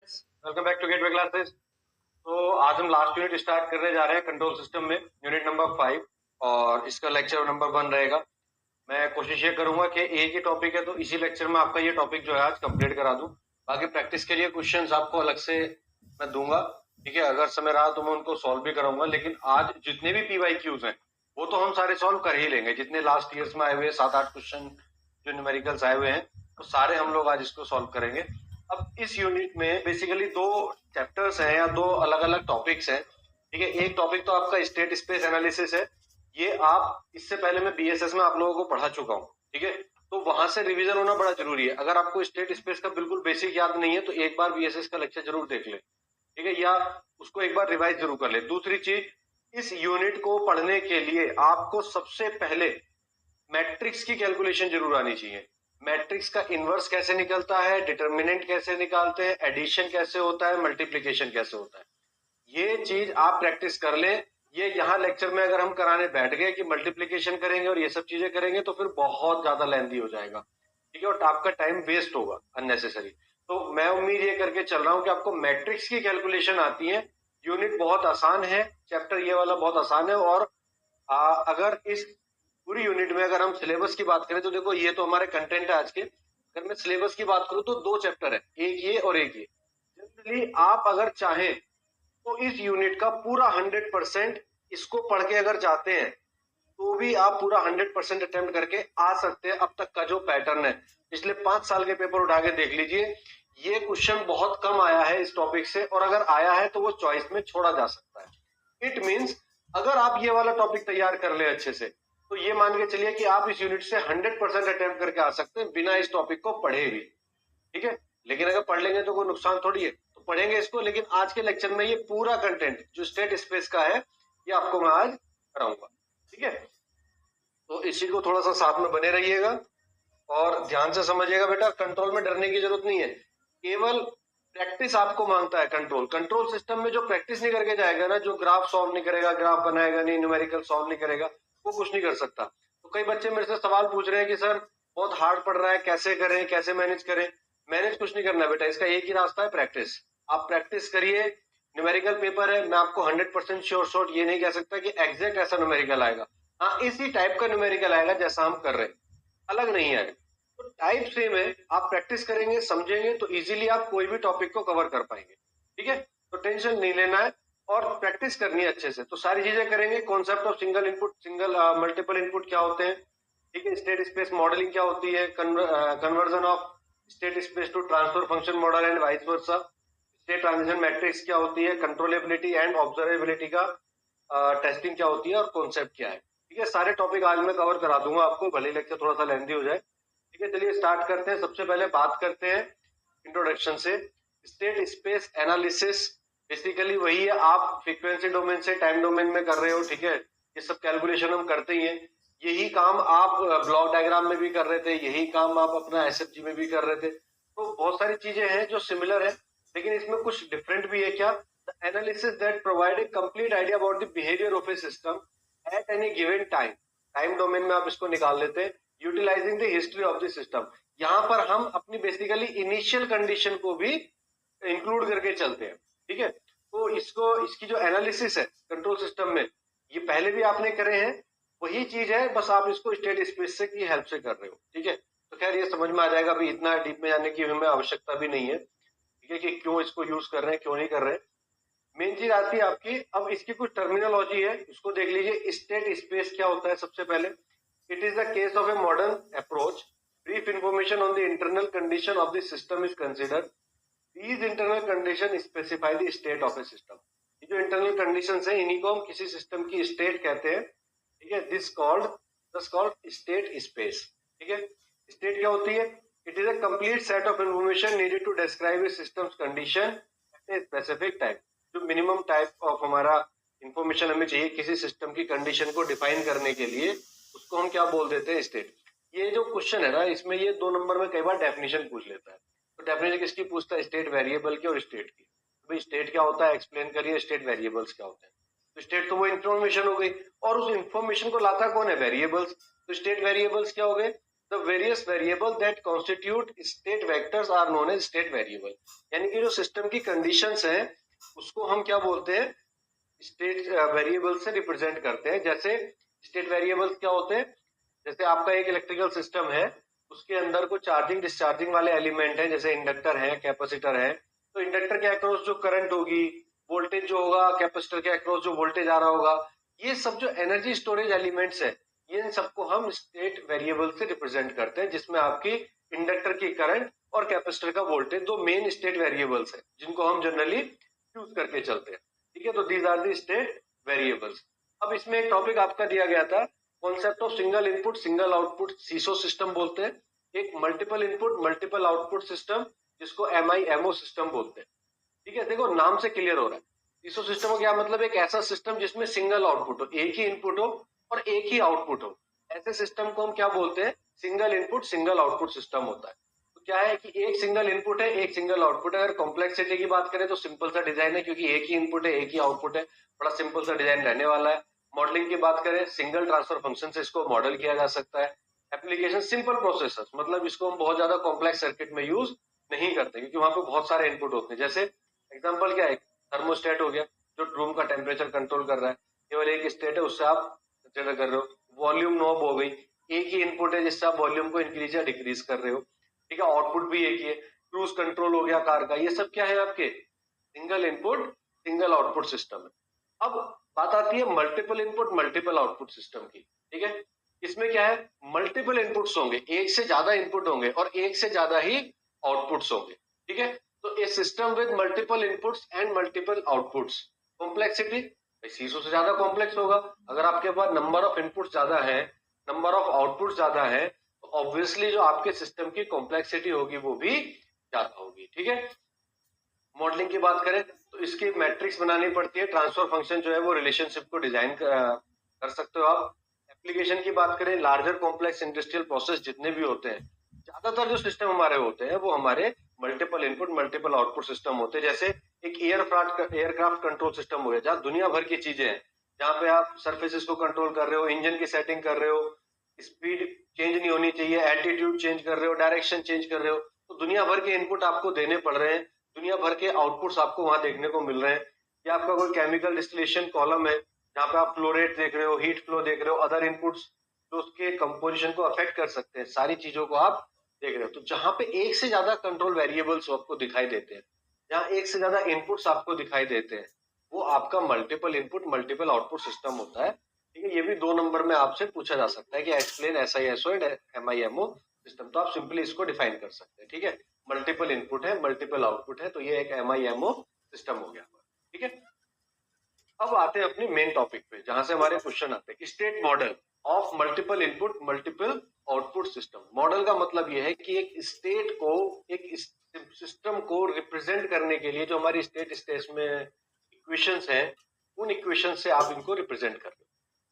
Welcome back to Gateway Classes. तो आज हम लास्ट यूनिट स्टार्ट करने जा रहे हैं कंट्रोल सिस्टम में, यूनिट नंबर 5 और इसका लेक्चर नंबर 1 रहेगा। मैं कोशिश ये करूंगा कि एक ही टॉपिक है तो इसी लेक्चर में आपका ये टॉपिक जो है आज कंप्लीट करा दूं। बाकी प्रैक्टिस के लिए क्वेश्चंस आपको अलग से मैं दूंगा, ठीक है। अगर समय रहा तो मैं उनको सॉल्व भी कराऊंगा, लेकिन आज जितने भी पीवाईक्यूज हैं वो तो हम सारे सॉल्व कर ही लेंगे। जितने लास्ट ईयर्स में आए हुए 7-8 क्वेश्चन जो न्यूमेरिकल्स आए हुए हैं वो सारे हम लोग आज इसको सॉल्व करेंगे। अब इस यूनिट में बेसिकली दो चैप्टर्स हैं या दो अलग अलग टॉपिक्स हैं, ठीक है। एक टॉपिक तो आपका स्टेट स्पेस एनालिसिस है, ये आप इससे पहले मैं बीएसएस में आप लोगों को पढ़ा चुका हूँ, ठीक है। तो वहां से रिवीजन होना बड़ा जरूरी है। अगर आपको स्टेट स्पेस का बिल्कुल बेसिक याद नहीं है तो एक बार बीएसएस का लेक्चर जरूर देख ले, ठीक है, या उसको एक बार रिवाइज जरूर कर ले। दूसरी चीज, इस यूनिट को पढ़ने के लिए आपको सबसे पहले मैट्रिक्स की कैलकुलेशन जरूर आनी चाहिए। मैट्रिक्स का इनवर्स कैसे निकलता है, डिटर्मिनेंट कैसे निकालते हैं, एडिशन कैसे होता है, मल्टीप्लीकेशन कैसे होता है, ये चीज आप प्रैक्टिस कर लें। ये यहाँ लेक्चर में अगर हम कराने बैठ गए कि मल्टीप्लीकेशन करेंगे और ये सब चीजें करेंगे तो फिर बहुत ज्यादा लेंथी हो जाएगा, ठीक है, और आपका टाइम वेस्ट होगा अननेसेसरी। तो मैं उम्मीद ये करके चल रहा हूँ कि आपको मैट्रिक्स की कैलकुलेशन आती है। यूनिट बहुत आसान है, चैप्टर ये वाला बहुत आसान है। और अगर इस पूरी यूनिट में अगर हम सिलेबस की बात करें तो देखो ये तो हमारे कंटेंट है आज के। अगर मैं सिलेबस की बात करूं तो 2 चैप्टर है, एक ये और एक ये। जनरली आप अगर चाहें तो इस यूनिट का पूरा 100% इसको पढ़ के अगर जाते हैं तो भी आप पूरा 100% अटेम्प्ट करके आ सकते हैं। अब तक का जो पैटर्न है पिछले 5 साल के पेपर उठा के देख लीजिए, ये क्वेश्चन बहुत कम आया है इस टॉपिक से, और अगर आया है तो वो चॉइस में छोड़ा जा सकता है। इट मींस अगर आप ये वाला टॉपिक तैयार कर ले अच्छे से तो ये मान के चलिए कि आप इस यूनिट से 100% अटेम्प्ट करके आ सकते हैं बिना इस टॉपिक को पढ़े भी, ठीक है। लेकिन अगर पढ़ लेंगे तो कोई नुकसान थोड़ी है, तो पढ़ेंगे इसको। लेकिन आज के लेक्चर में ये पूरा कंटेंट जो स्टेट स्पेस का है ये आपको मैं आज कराऊंगा, ठीक है। तो इस चीज को थोड़ा सा साथ में बने रहिएगा और ध्यान से समझिएगा बेटा। कंट्रोल में डरने की जरूरत नहीं है, केवल प्रैक्टिस आपको मांगता है। कंट्रोल सिस्टम में जो प्रैक्टिस नहीं करके जाएगा ना, जो ग्राफ सॉल्व नहीं करेगा, ग्राफ बनाएगा नहीं, न्यूमेरिकल सॉल्व नहीं करेगा, वो कुछ नहीं कर सकता। तो कई बच्चे मेरे से सवाल पूछ रहे हैं कि सर बहुत हार्ड पड़ रहा है, कैसे करें, कैसे मैनेज करें। मैनेज कुछ नहीं करना बेटा, इसका एक ही रास्ता है, प्रैक्टिस। आप प्रैक्टिस करिए। न्यूमेरिकल पेपर है, मैं आपको 100% श्योर शॉट ये नहीं कह सकता कि एग्जैक्ट ऐसा न्यूमेरिकल आएगा। हाँ, इसी टाइप का न्यूमेरिकल आएगा जैसा हम कर रहे हैं, अलग नहीं आएगा। तो टाइप सेम है, आप प्रैक्टिस करेंगे, समझेंगे तो इजीली आप कोई भी टॉपिक को कवर कर पाएंगे, ठीक है। तो टेंशन नहीं लेना है और प्रैक्टिस करनी है अच्छे से। तो सारी चीजें करेंगे। Concept of single input, single multiple input क्या होते हैं, ठीक है। स्टेट स्पेस मॉडलिंग क्या होती है, conversion of state space to transfer function model and vice versa. State transition matrix क्या होती है, कंट्रोलेबिलिटी एंड ऑब्जर्वेबिलिटी का टेस्टिंग क्या होती है और कॉन्सेप्ट क्या है, ठीक है। सारे टॉपिक आज मैं कवर करा दूंगा आपको, भले लेक्चर थोड़ा सा लेंथी हो जाए, ठीक है। चलिए स्टार्ट करते हैं। सबसे पहले बात करते हैं इंट्रोडक्शन से। स्टेट स्पेस एनालिसिस बेसिकली वही है, आप फ्रीक्वेंसी डोमेन से टाइम डोमेन में कर रहे हो, ठीक है। ये सब कैलकुलेशन हम करते ही हैं। यही काम आप ब्लॉक डायग्राम में भी कर रहे थे, यही काम आप अपना एसएफजी में भी कर रहे थे। तो बहुत सारी चीजें हैं जो सिमिलर है, लेकिन इसमें कुछ डिफरेंट भी है। क्या? The analysis that provide a complete idea about the behaviour of a system at any given time. Time domain में आप इसको निकाल लेते हैं। Utilising the history of the system, यहाँ पर हम अपनी बेसिकली इनिशियल कंडीशन को भी इंक्लूड करके चलते हैं, ठीक है। तो इसकी जो एनालिसिस है कंट्रोल सिस्टम में, ये पहले भी आपने करे हैं, वही चीज है, बस आप इसको स्टेट स्पेस से की हेल्प से कर रहे हो, ठीक है। तो खैर ये समझ में आ जाएगा, अभी इतना डीप में जाने की हमें आवश्यकता भी नहीं है, ठीक है, कि क्यों इसको यूज कर रहे हैं, क्यों नहीं कर रहे हैं। मेन चीज आती है आपकी, अब इसकी कुछ टर्मिनोलॉजी है, उसको देख लीजिए। स्टेट स्पेस क्या होता है सबसे पहले। It is the case of a modern approach, brief information on the internal condition of the system is considered. These internal condition specify the state of a system। ये जो इंटरनल कंडीशंस है इन्हीं को हम किसी सिस्टम की state कहते हैं, ठीक है। दिस कॉल्ड स्टेट स्पेस, ठीक है। स्टेट क्या होती है? It is a complete set of information needed to describe a system's condition at a specific time. जो मिनिमम टाइप ऑफ हमारा इंफॉर्मेशन हमें चाहिए किसी सिस्टम की कंडीशन को डिफाइन करने के लिए, उसको हम क्या बोल देते हैं? स्टेट। ये जो क्वेश्चन है ना, इसमें ये 2 नंबर में कई बार डेफिनेशन पूछ लेता है। तो डेफिनेशन किसकी पूछता है? स्टेट वेरिएबल की और स्टेट की। तो भाई स्टेट क्या होता है एक्सप्लेन करिए, स्टेट वेरिएबल्स क्या होते हैं। तो स्टेट तो वो इंफॉर्मेशन हो गई, और उस इंफॉर्मेशन को लाता कौन है? वेरिएबल्स। तो स्टेट वेरिएबल्स क्या हो गए? The various variable that constitute state vectors are known as state variable. यानी कि जो सिस्टम की कंडीशंस हैं उसको हम क्या बोलते हैं, स्टेट वेरिएबल से रिप्रेजेंट करते हैं। जैसे स्टेट वेरिएबल्स क्या होते हैं, जैसे आपका एक इलेक्ट्रिकल सिस्टम है, उसके अंदर कुछ चार्जिंग डिस्चार्जिंग वाले एलिमेंट हैं, जैसे इंडक्टर है, कैपेसिटर है। तो इंडक्टर के अक्रॉस जो करंट होगी, वोल्टेज जो होगा, कैपेसिटर के अक्रॉस जो वोल्टेज आ रहा होगा, ये सब जो एनर्जी स्टोरेज एलिमेंट्स है, ये इन सबको हम स्टेट वेरिएबल से रिप्रेजेंट करते हैं, जिसमें आपकी इंडक्टर की करंट और कैपेसिटर का वोल्टेज दो मेन स्टेट वेरिएबल्स है, जिनको हम जनरली यूज करके चलते हैं। ठीक है, तो these are the state variables. अब इसमें एक टॉपिक आपका दिया गया था, concept of single input single output SISO system बोलते हैं, एक multiple input multiple output system जिसको MIMO सिस्टम बोलते हैं। ठीक है, देखो नाम से क्लियर हो रहा है, सीसो सिस्टम का क्या मतलब, एक ऐसा सिस्टम जिसमें सिंगल आउटपुट हो, एक ही इनपुट हो और एक ही आउटपुट हो, ऐसे सिस्टम को हम क्या बोलते हैं, single input single output system होता है। तो क्या है कि एक सिंगल इनपुट है, एक सिंगल आउटपुट है। अगर कॉम्प्लेक्सिटी की बात करें तो सिंपल सा डिजाइन है, क्योंकि एक ही इनपुट है एक ही आउटपुट है, बड़ा सिंपल सा डिजाइन रहने वाला है। मॉडलिंग की बात करें, सिंगल ट्रांसफर फंक्शन से इसको मॉडल किया जा सकता है। एप्लीकेशन सिंपल प्रोसेसर, मतलब इसको हम बहुत ज्यादा कॉम्प्लेक्स सर्किट में यूज नहीं करते, क्योंकि वहां पे बहुत सारे इनपुट होते हैं। जैसे एग्जांपल क्या है, थर्मोस्टेट हो गया जो रूम का टेम्परेचर कंट्रोल कर रहा है, केवल एक स्टेट है उससे आप कंसिडर कर रहे हो। वॉल्यूम नॉब हो गई, एक ही इनपुट है जिससे आप वॉल्यूम को इंक्रीज या डिक्रीज कर रहे हो। ठीक है, आउटपुट भी एक ही है। क्रूज कंट्रोल हो गया कार का, ये सब क्या है आपके single input single output system है। अब बात आती है multiple input multiple output system की। ठीक है, इसमें क्या है, मल्टीपल इनपुट्स होंगे, एक से ज्यादा इनपुट होंगे और एक से ज्यादा ही आउटपुट्स होंगे। ठीक है, तो a system with multiple inputs and multiple outputs. Complexity, SISO से ज्यादा कॉम्प्लेक्स होगा। अगर आपके पास नंबर ऑफ इनपुट ज्यादा है, नंबर ऑफ आउटपुट ज्यादा है, तो ऑब्वियसली जो आपके सिस्टम की कॉम्प्लेक्सिटी होगी वो भी ज्यादा होगी। ठीक है, मॉडलिंग की बात करें तो इसकी मैट्रिक्स बनानी पड़ती है, ट्रांसफर फंक्शन जो है वो रिलेशनशिप को डिजाइन कर सकते हो आप। एप्लीकेशन की बात करें, लार्जर कॉम्प्लेक्स इंडस्ट्रियल प्रोसेस जितने भी होते हैं, ज्यादातर जो सिस्टम हमारे होते हैं वो हमारे multiple input multiple output system होते हैं। जैसे एक एयरक्राफ्ट कंट्रोल सिस्टम हो गया, जहाँ दुनिया भर की चीजें हैं, जहाँ पे आप सर्फेसिस को कंट्रोल कर रहे हो, इंजन की सेटिंग कर रहे हो, स्पीड चेंज नहीं होनी चाहिए, एल्टीट्यूड चेंज कर रहे हो, डायरेक्शन चेंज कर रहे हो, तो दुनिया भर के इनपुट आपको देने पड़ रहे हैं, दुनिया भर के आउटपुट्स आपको वहां देखने को मिल रहे हैं। या आपका कोई केमिकल डिस्टिलेशन कॉलम है, जहाँ पे आप फ्लो रेट देख रहे हो, हीट फ्लो देख रहे हो, अदर इनपुट्स जो उसके कंपोजिशन को अफेक्ट कर सकते हैं, सारी चीजों को आप देख रहे हो। तो जहां पे एक से ज्यादा कंट्रोल वेरिएबल्स आपको दिखाई देते हैं, जहाँ एक से ज्यादा इनपुट्स आपको दिखाई देते हैं, वो आपका multiple input multiple output system होता है। ठीक है, ये भी 2 नंबर में आपसे पूछा जा सकता है कि explain SISO and MIMO system, तो आप सिंपली इसको डिफाइन कर सकते हैं। ठीक है, मल्टीपल इनपुट है मल्टीपल आउटपुट है, तो ये एक MIMO सिस्टम हो गया। ठीक है, अब आते हैं अपने मेन टॉपिक पे, जहां से हमारे क्वेश्चन आते हैं। State model of multiple input multiple output system. Model का मतलब यह है कि एक स्टेट को, एक सिस्टम को रिप्रेजेंट करने के लिए जो हमारी स्टेट स्पेस में इक्वेशंस हैं, उन इक्वेशन से आप इनको रिप्रेजेंट कर रहे हो।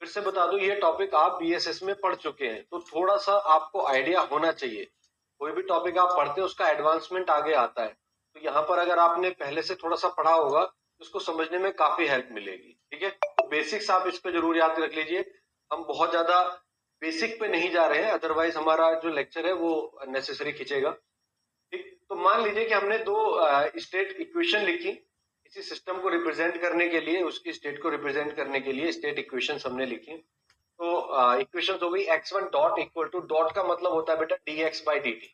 फिर से बता दूं, ये टॉपिक आप BSS में पढ़ चुके हैं, तो थोड़ा सा आपको आइडिया होना चाहिए। कोई भी टॉपिक आप पढ़ते हैं उसका एडवांसमेंट आगे आता है, तो यहाँ पर अगर आपने पहले से थोड़ा सा पढ़ा होगा तो उसको समझने में काफी हेल्प मिलेगी। ठीक है, तो बेसिक्स आप इस पे जरूर याद रख लीजिए। हम बहुत ज्यादा बेसिक पे नहीं जा रहे हैं, अदरवाइज हमारा जो लेक्चर है वो नेसेसरी खींचेगा। ठीक, तो मान लीजिए कि हमने 2 स्टेट इक्वेशन लिखी, किसी सिस्टम को रिप्रेजेंट करने के लिए, उसकी स्टेट को रिप्रेजेंट करने के लिए स्टेट इक्वेशंस हमने लिखी। तो इक्वेशंस हो गई x1 dot equal to, dot का मतलब होता है बेटा dx/dt।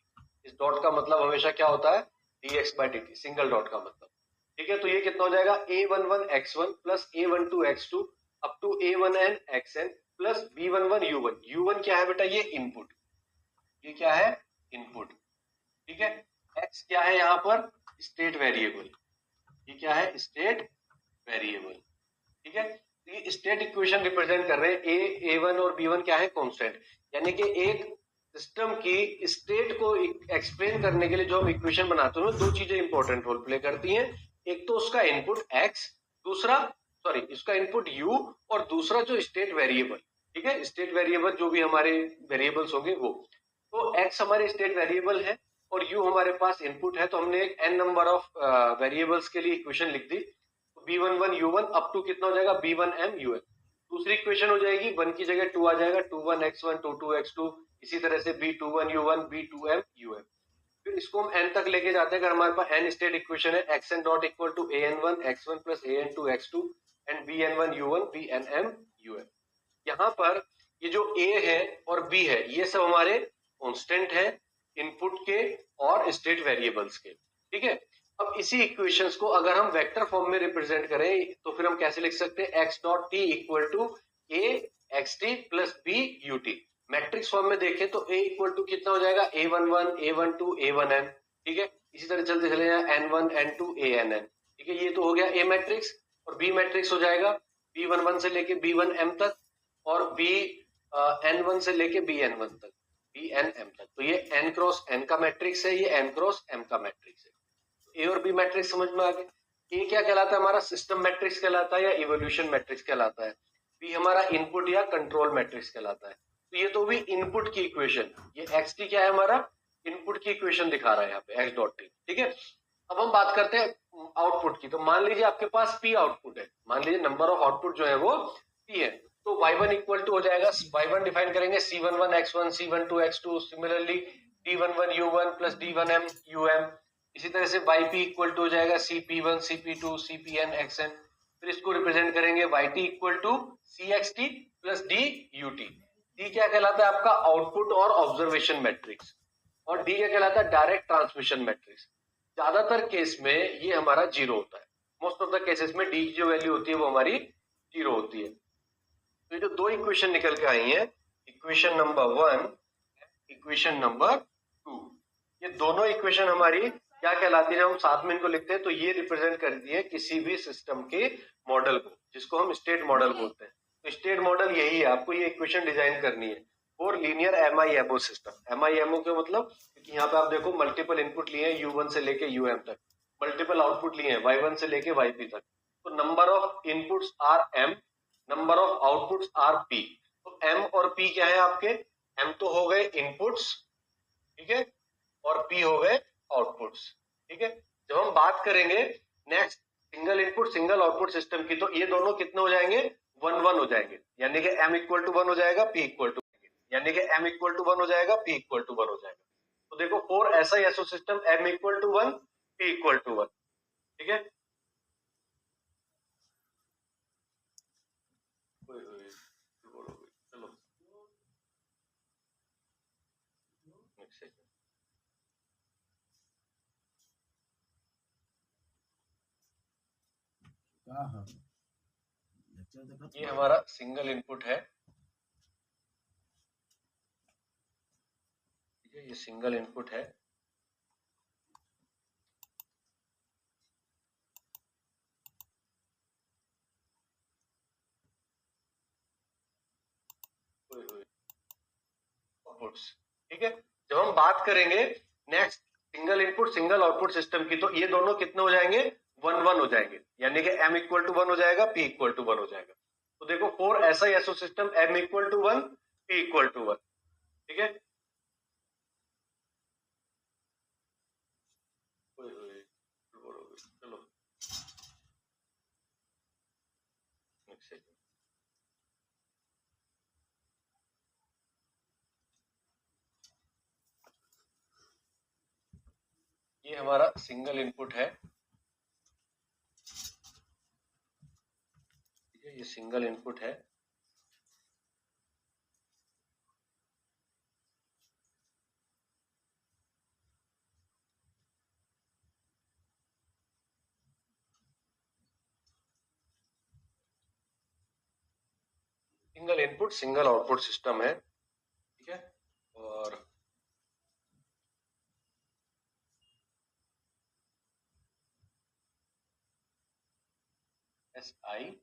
इस डॉट का मतलब हमेशा क्या होता है, dx/dt, सिंगल डॉट का मतलब। ठीक है, तो ये कितना हो जाएगा, a11x1 plus a12x2 up to a1n xn plus b11 u1। u1 क्या है बेटा, ये इनपुट, ये क्या है इनपुट। ठीक है, x क्या है यहाँ पर, स्टेट वेरिएबल, ये क्या है स्टेट वेरिएबल। ठीक है, तो ये स्टेट इक्वेशन रिप्रेजेंट कर रहे हैं। a1 और b1 क्या है, कांस्टेंट। यानी कि एक सिस्टम की स्टेट को एक्सप्लेन करने के लिए जो हम इक्वेशन बनाते हैं, 2 चीजें इंपॉर्टेंट रोल प्ले करती हैं। एक तो उसका इनपुट x, दूसरा इसका इनपुट u, और दूसरा जो स्टेट वेरिएबल। ठीक है, स्टेट वेरिएबल जो भी हमारे वेरिएबल्स होंगे वो, तो x हमारे स्टेट वेरिएबल है और u हमारे पास इनपुट है। तो हमने एक n नंबर ऑफ वेरिएबल्स के लिए इक्वेशन लिख दी। तो b11 u1 अप टू कितना हो जाएगा, b1m un। दूसरी इक्वेशन हो जाएगी, 1 की जगह 2 आ जाएगा, 21x1 22x2 इसी तरह से B21 U1 B2M UM। फिर इसको हम n तक लेके जाते हैं। अगर हमारे पास n स्टेट इक्वेशन है, xn dot equal to an1 x1 plus an2 x2 and bn1 u1 bnm um। यहाँ पर ये जो a है और b है ये सब हमारे कांस्टेंट है इनपुट के और स्टेट वेरिएबल्स के, ठीक है। अब इसी इक्वेशंस को अगर हम वेक्टर फॉर्म में रिप्रेजेंट करें तो फिर हम कैसे लिख सकते हैं, x dot t equal to a xt plus b ut। Matrix form में देखें तो a इक्वल टू कितना हो जाएगा, a11 a12 a1n, ठीक है। इसी तरह चलते चले जाए n1 n2 ann, ठीक है। ये तो हो गया a मैट्रिक्स। और b मैट्रिक्स हो जाएगा b11 से लेके b1m तक और bn1 से लेके bn1 तक bnm तक। तो ये n क्रॉस n का मैट्रिक्स है, ये m क्रॉस m का मैट्रिक्स है। ए और बी मैट्रिक्स समझ में आ गए। ए क्या कहलाता है, हमारा सिस्टम मैट्रिक्स कहलाता है या इवोल्यूशन मैट्रिक्स कहलाता है। बी हमारा इनपुट या कंट्रोल मैट्रिक्स कहलाता है। तो ये तो भी इनपुट की इक्वेशन, ये एक्स टी क्या है, हमारा इनपुट की इक्वेशन दिखा रहा है यहाँ पे एक्स डॉट टी, ठीक है। अब हम बात करते हैं आउटपुट की। तो मान लीजिए आपके पास पी आउटपुट है, मान लीजिए नंबर ऑफ आउटपुट जो है वो पी है। तो y1 इक्वल टू हो जाएगा, y1 डिफाइन करेंगे c11 x1 c12 x2, similarly d11 u1 plus d1m um। इसी तरह से yp इक्वल टू हो जाएगा cp1 cp2 cpn xn। फिर इसको रिप्रेजेंट करेंगे yt equal to cxt plus dut। d क्या कहलाता है आपका आउटपुट और ऑब्जर्वेशन मैट्रिक्स, और d क्या कहलाता है डायरेक्ट ट्रांसमिशन मैट्रिक्स। ज्यादातर केस में ये हमारा जीरो होता है, मोस्ट ऑफ द केसेस में d की जो वैल्यू होती है वो हमारी जीरो होती है। तो ये जो दो इक्वेशन निकल के आई है, इक्वेशन नंबर 1 इक्वेशन नंबर 2, ये दोनों इक्वेशन हमारी क्या कहलाती है, हम साथ में इनको लिखते हैं तो ये रिप्रेजेंट करती है किसी भी सिस्टम के मॉडल को, जिसको हम स्टेट मॉडल बोलते हैं। तो स्टेट मॉडल यही है, आपको ये इक्वेशन डिजाइन करनी है for linear MIMO system. MIMO के मतलब, क्योंकि यहाँ पे आप देखो मल्टीपल इनपुट लिए हैं U1 से लेके UM तक, मल्टीपल आउटपुट लिए हैं Y1 से लेके YP तक। तो number of inputs are M, number of outputs are P। तो M और P क्या है आपके, M तो हो गए इनपुट्स, ठीक है, और P हो गए आउटपुट्स, ठीक है। जब हम बात करेंगे next single input single output system की, तो ये दोनों कितने हो जाएंगे, 1 1 हो जाएंगे, यानी कि m इक्वल टू 1 हो जाएगा, p इक्वल टू, यानी कि m इक्वल टू 1 हो जाएगा, p इक्वल टू 1 हो जाएगा। तो देखो फॉर ऐसा SISO system m equal to 1 p equal to 1, ठीक है। चलो नेक्स्ट, ये हमारा सिंगल इनपुट है, ठीक है, ये सिंगल इनपुट है। आउटपुट्स, ठीक है। जब हम बात करेंगे next single input single output system की, तो ये दोनों कितने हो जाएंगे, 1 1 हो जाएंगे, यानी कि m इक्वल टू 1 हो जाएगा, p इक्वल टू 1 हो जाएगा। तो देखो फॉर ऐसा SISO system m equal to 1 p equal to 1, ठीक है। चलो नेक्स्ट, ये हमारा सिंगल इनपुट है, ठीक है, ये सिंगल इनपुट है। Single input single output system है, ठीक है। और SIS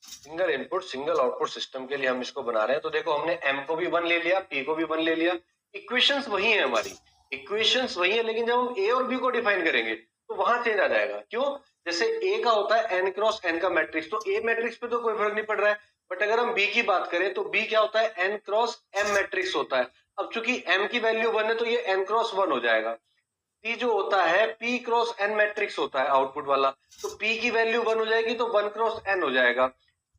single input single output system के लिए हम इसको बना रहे हैं। तो देखो हमने m को भी 1 ले लिया, p को भी 1 ले लिया, इक्वेशंस वही है हमारी, इक्वेशंस वही है, लेकिन जब हम a और b को डिफाइन करेंगे तो वहां चेंज आ जाएगा। क्यों, जैसे a का होता है n क्रॉस n का मैट्रिक्स, तो a मैट्रिक्स पे तो कोई फर्क नहीं पड़ रहा है, बट अगर हम b की बात करें तो b क्या होता है, n क्रॉस m मैट्रिक्स होता है। अब चूंकि m की वैल्यू 1 है तो ये n क्रॉस 1 हो जाएगा। p जो होता है p क्रॉस n मैट्रिक्स होता है आउटपुट वाला, तो p की वैल्यू 1 हो जाएगी तो 1 क्रॉस n हो जाएगा।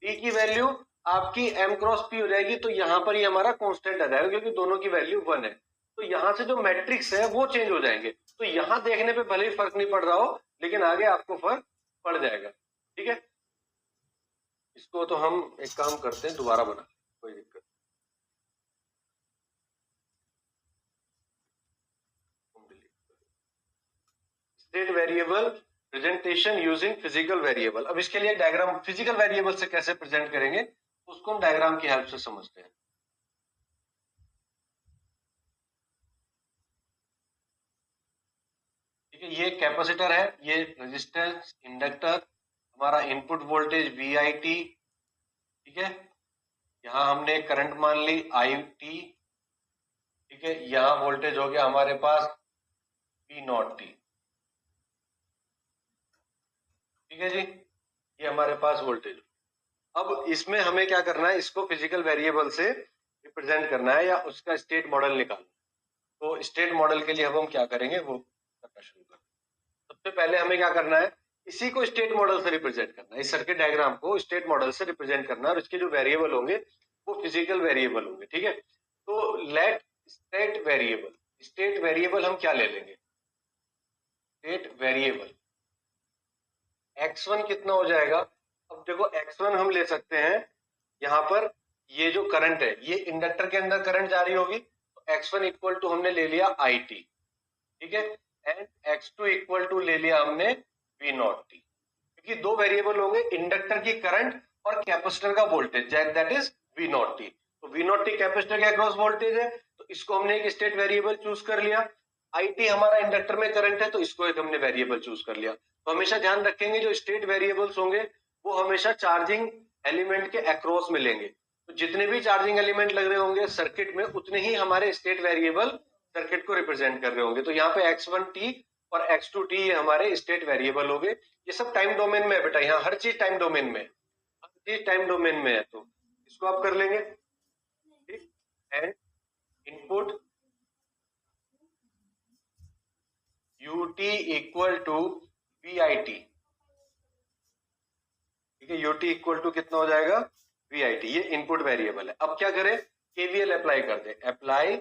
p की वैल्यू आपकी m क्रॉस p हो जाएगी, तो यहाँ पर ये हमारा कांस्टेंट आ जाएगा क्योंकि दोनों की वैल्यू 1 है। तो यहाँ से जो मैट्रिक्स है वो चेंज हो जाएंगे। तो यहाँ देखने पे भले ही फर्क नहीं पड़ रहा हो, लेकिन आगे आपको फर्क पड़ जाएगा। ठीक है, इसको तो हम एक काम करते हैं, दोबारा बना, कोई दिक्कत। State variable presentation using physical variable. अब इसके लिए डायग्राम फिजिकल वेरिएबल से कैसे प्रेजेंट करेंगे उसको हम डायग्राम की हेल्प से समझते हैं। ठीक है, ये कैपेसिटर है, ये रेजिस्टेंस, इंडक्टर, हमारा इनपुट वोल्टेज VIT। ठीक है, यहां हमने करंट मान ली IT। ठीक है, यहां वोल्टेज हो गया हमारे पास V0T। ठीक है जी, ये हमारे पास वोल्टेज। अब इसमें हमें क्या करना है, इसको फिजिकल वेरिएबल से रिप्रेजेंट करना है या उसका स्टेट मॉडल निकालना। तो स्टेट मॉडल के लिए अब हम क्या करेंगे वो करना शुरू करें। सबसे पहले हमें क्या करना है, इसी को स्टेट मॉडल से रिप्रेजेंट करना है, इस सर्किट डायग्राम को स्टेट मॉडल से रिप्रेजेंट करना है, और इसके जो वेरिएबल होंगे वो फिजिकल वेरिएबल होंगे। ठीक है, तो let state variable, state variable हम क्या ले लेंगे, स्टेट वेरिएबल x1 कितना हो जाएगा। अब देखो x1 हम ले सकते हैं, यहाँ पर ये जो करंट है ये इंडक्टर के अंदर करंट जारी होगी, तो x1 इक्वल टू हमने ले लिया IT। ठीक है, एंड x2 इक्वल टू ले लिया हमने V0T, क्योंकि दो वेरिएबल होंगे, इंडक्टर की करंट और कैपेसिटर का वोल्टेज, दैट इज V0T। तो V0T कैपेसिटर के अक्रॉस वोल्टेज है, तो इसको हमने एक स्टेट वेरिएबल चूज कर लिया। IT हमारा इंडक्टर में करंट है, तो इसको एक हमने वेरिएबल चूज कर लिया। तो हमेशा ध्यान रखेंगे जो स्टेट वेरिएबल्स होंगे वो हमेशा चार्जिंग एलिमेंट के अक्रॉस मिलेंगे। तो जितने भी चार्जिंग एलिमेंट लग रहे होंगे सर्किट में, उतने ही हमारे स्टेट वेरिएबल सर्किट को रिप्रेजेंट कर रहे होंगे। तो यहाँ पे x1t और x2t ये हमारे स्टेट वेरिएबल हो गए। ये सब टाइम डोमेन में है बेटा, यहाँ हर चीज टाइम डोमेन में, हर चीज टाइम डोमेन में है, तो इसको आप कर लेंगे। ठीक, and input ut equal to VIT। ठीक है, ut इक्वल टू कितना हो जाएगा VIT, ये इनपुट वेरिएबल है। अब क्या करें, KVL अप्लाई कर दे, अप्लाई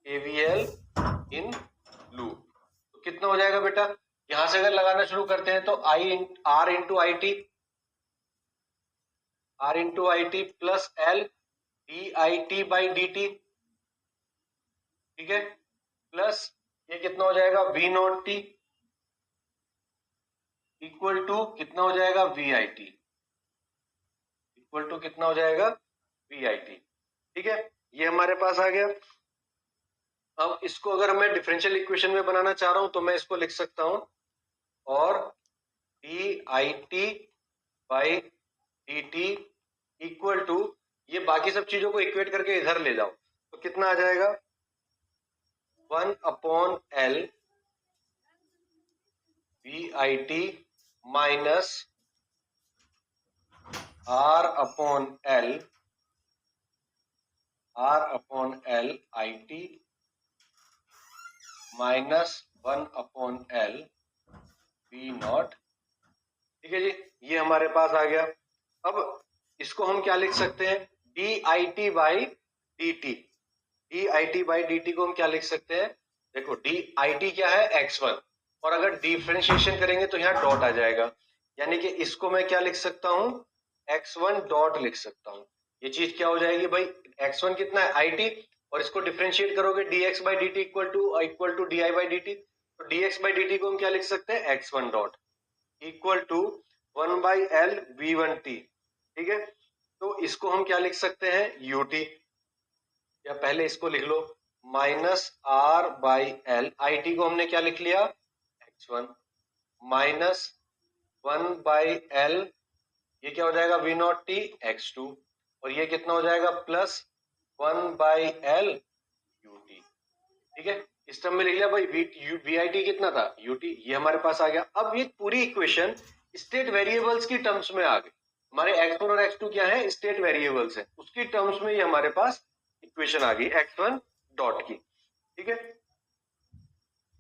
KVL इन लूप। तो कितना हो जाएगा बेटा, यहां से अगर लगाना शुरू करते हैं तो R into I T plus L DIT by DT। ठीक है, प्लस ये कितना हो जाएगा V0T इक्वल टू कितना हो जाएगा VIT, इक्वल टू कितना हो जाएगा VIT। ठीक है, ये हमारे पास आ गया। अब इसको अगर मैं डिफरेंशियल इक्वेशन में बनाना चाह रहा हूं तो मैं इसको लिख सकता हूं, और DIT by DT equal to, ये बाकी सब चीजों को इक्वेट करके इधर ले जाओ, तो कितना आ जाएगा 1/L VIT minus R/L IT minus 1/L V0। ठीक है जी, ये हमारे पास आ गया। अब इसको हम क्या लिख सकते हैं, DIT by DT। DIT by DT को हम क्या लिख सकते हैं, देखो DIT क्या है x1, और अगर डिफरेंशिएशन करेंगे तो यहाँ डॉट आ जाएगा, यानी कि इसको मैं क्या लिख सकता हूँ x1 डॉट लिख सकता हूँ। ये चीज क्या हो जाएगी भाई, x1 कितना है IT, और इसको डिफरेंशिएट करोगे dx by dt equal to di by dt। तो dx बाई dt को हम क्या लिख सकते हैं x1 dot equal to 1/L V1T। ठीक है, तो इसको हम क्या लिख सकते हैं ut, या पहले इसको लिख लो माइनस R/L, IT को हमने क्या लिख लिया x1 माइनस 1/L, ये क्या हो जाएगा V0T x2, और ये कितना हो जाएगा प्लस 1/L ut। ठीक है, इस टर्म में लिख लिया भाई VIT कितना था ut, ये हमारे पास आ गया। अब ये पूरी इक्वेशन स्टेट वेरिएबल्स की टर्म्स में आ गई, हमारे x1 और x2 क्या है स्टेट वेरिएबल्स है, उसकी टर्म्स में ये हमारे पास इक्वेशन आ गई x1 डॉट की। ठीक है,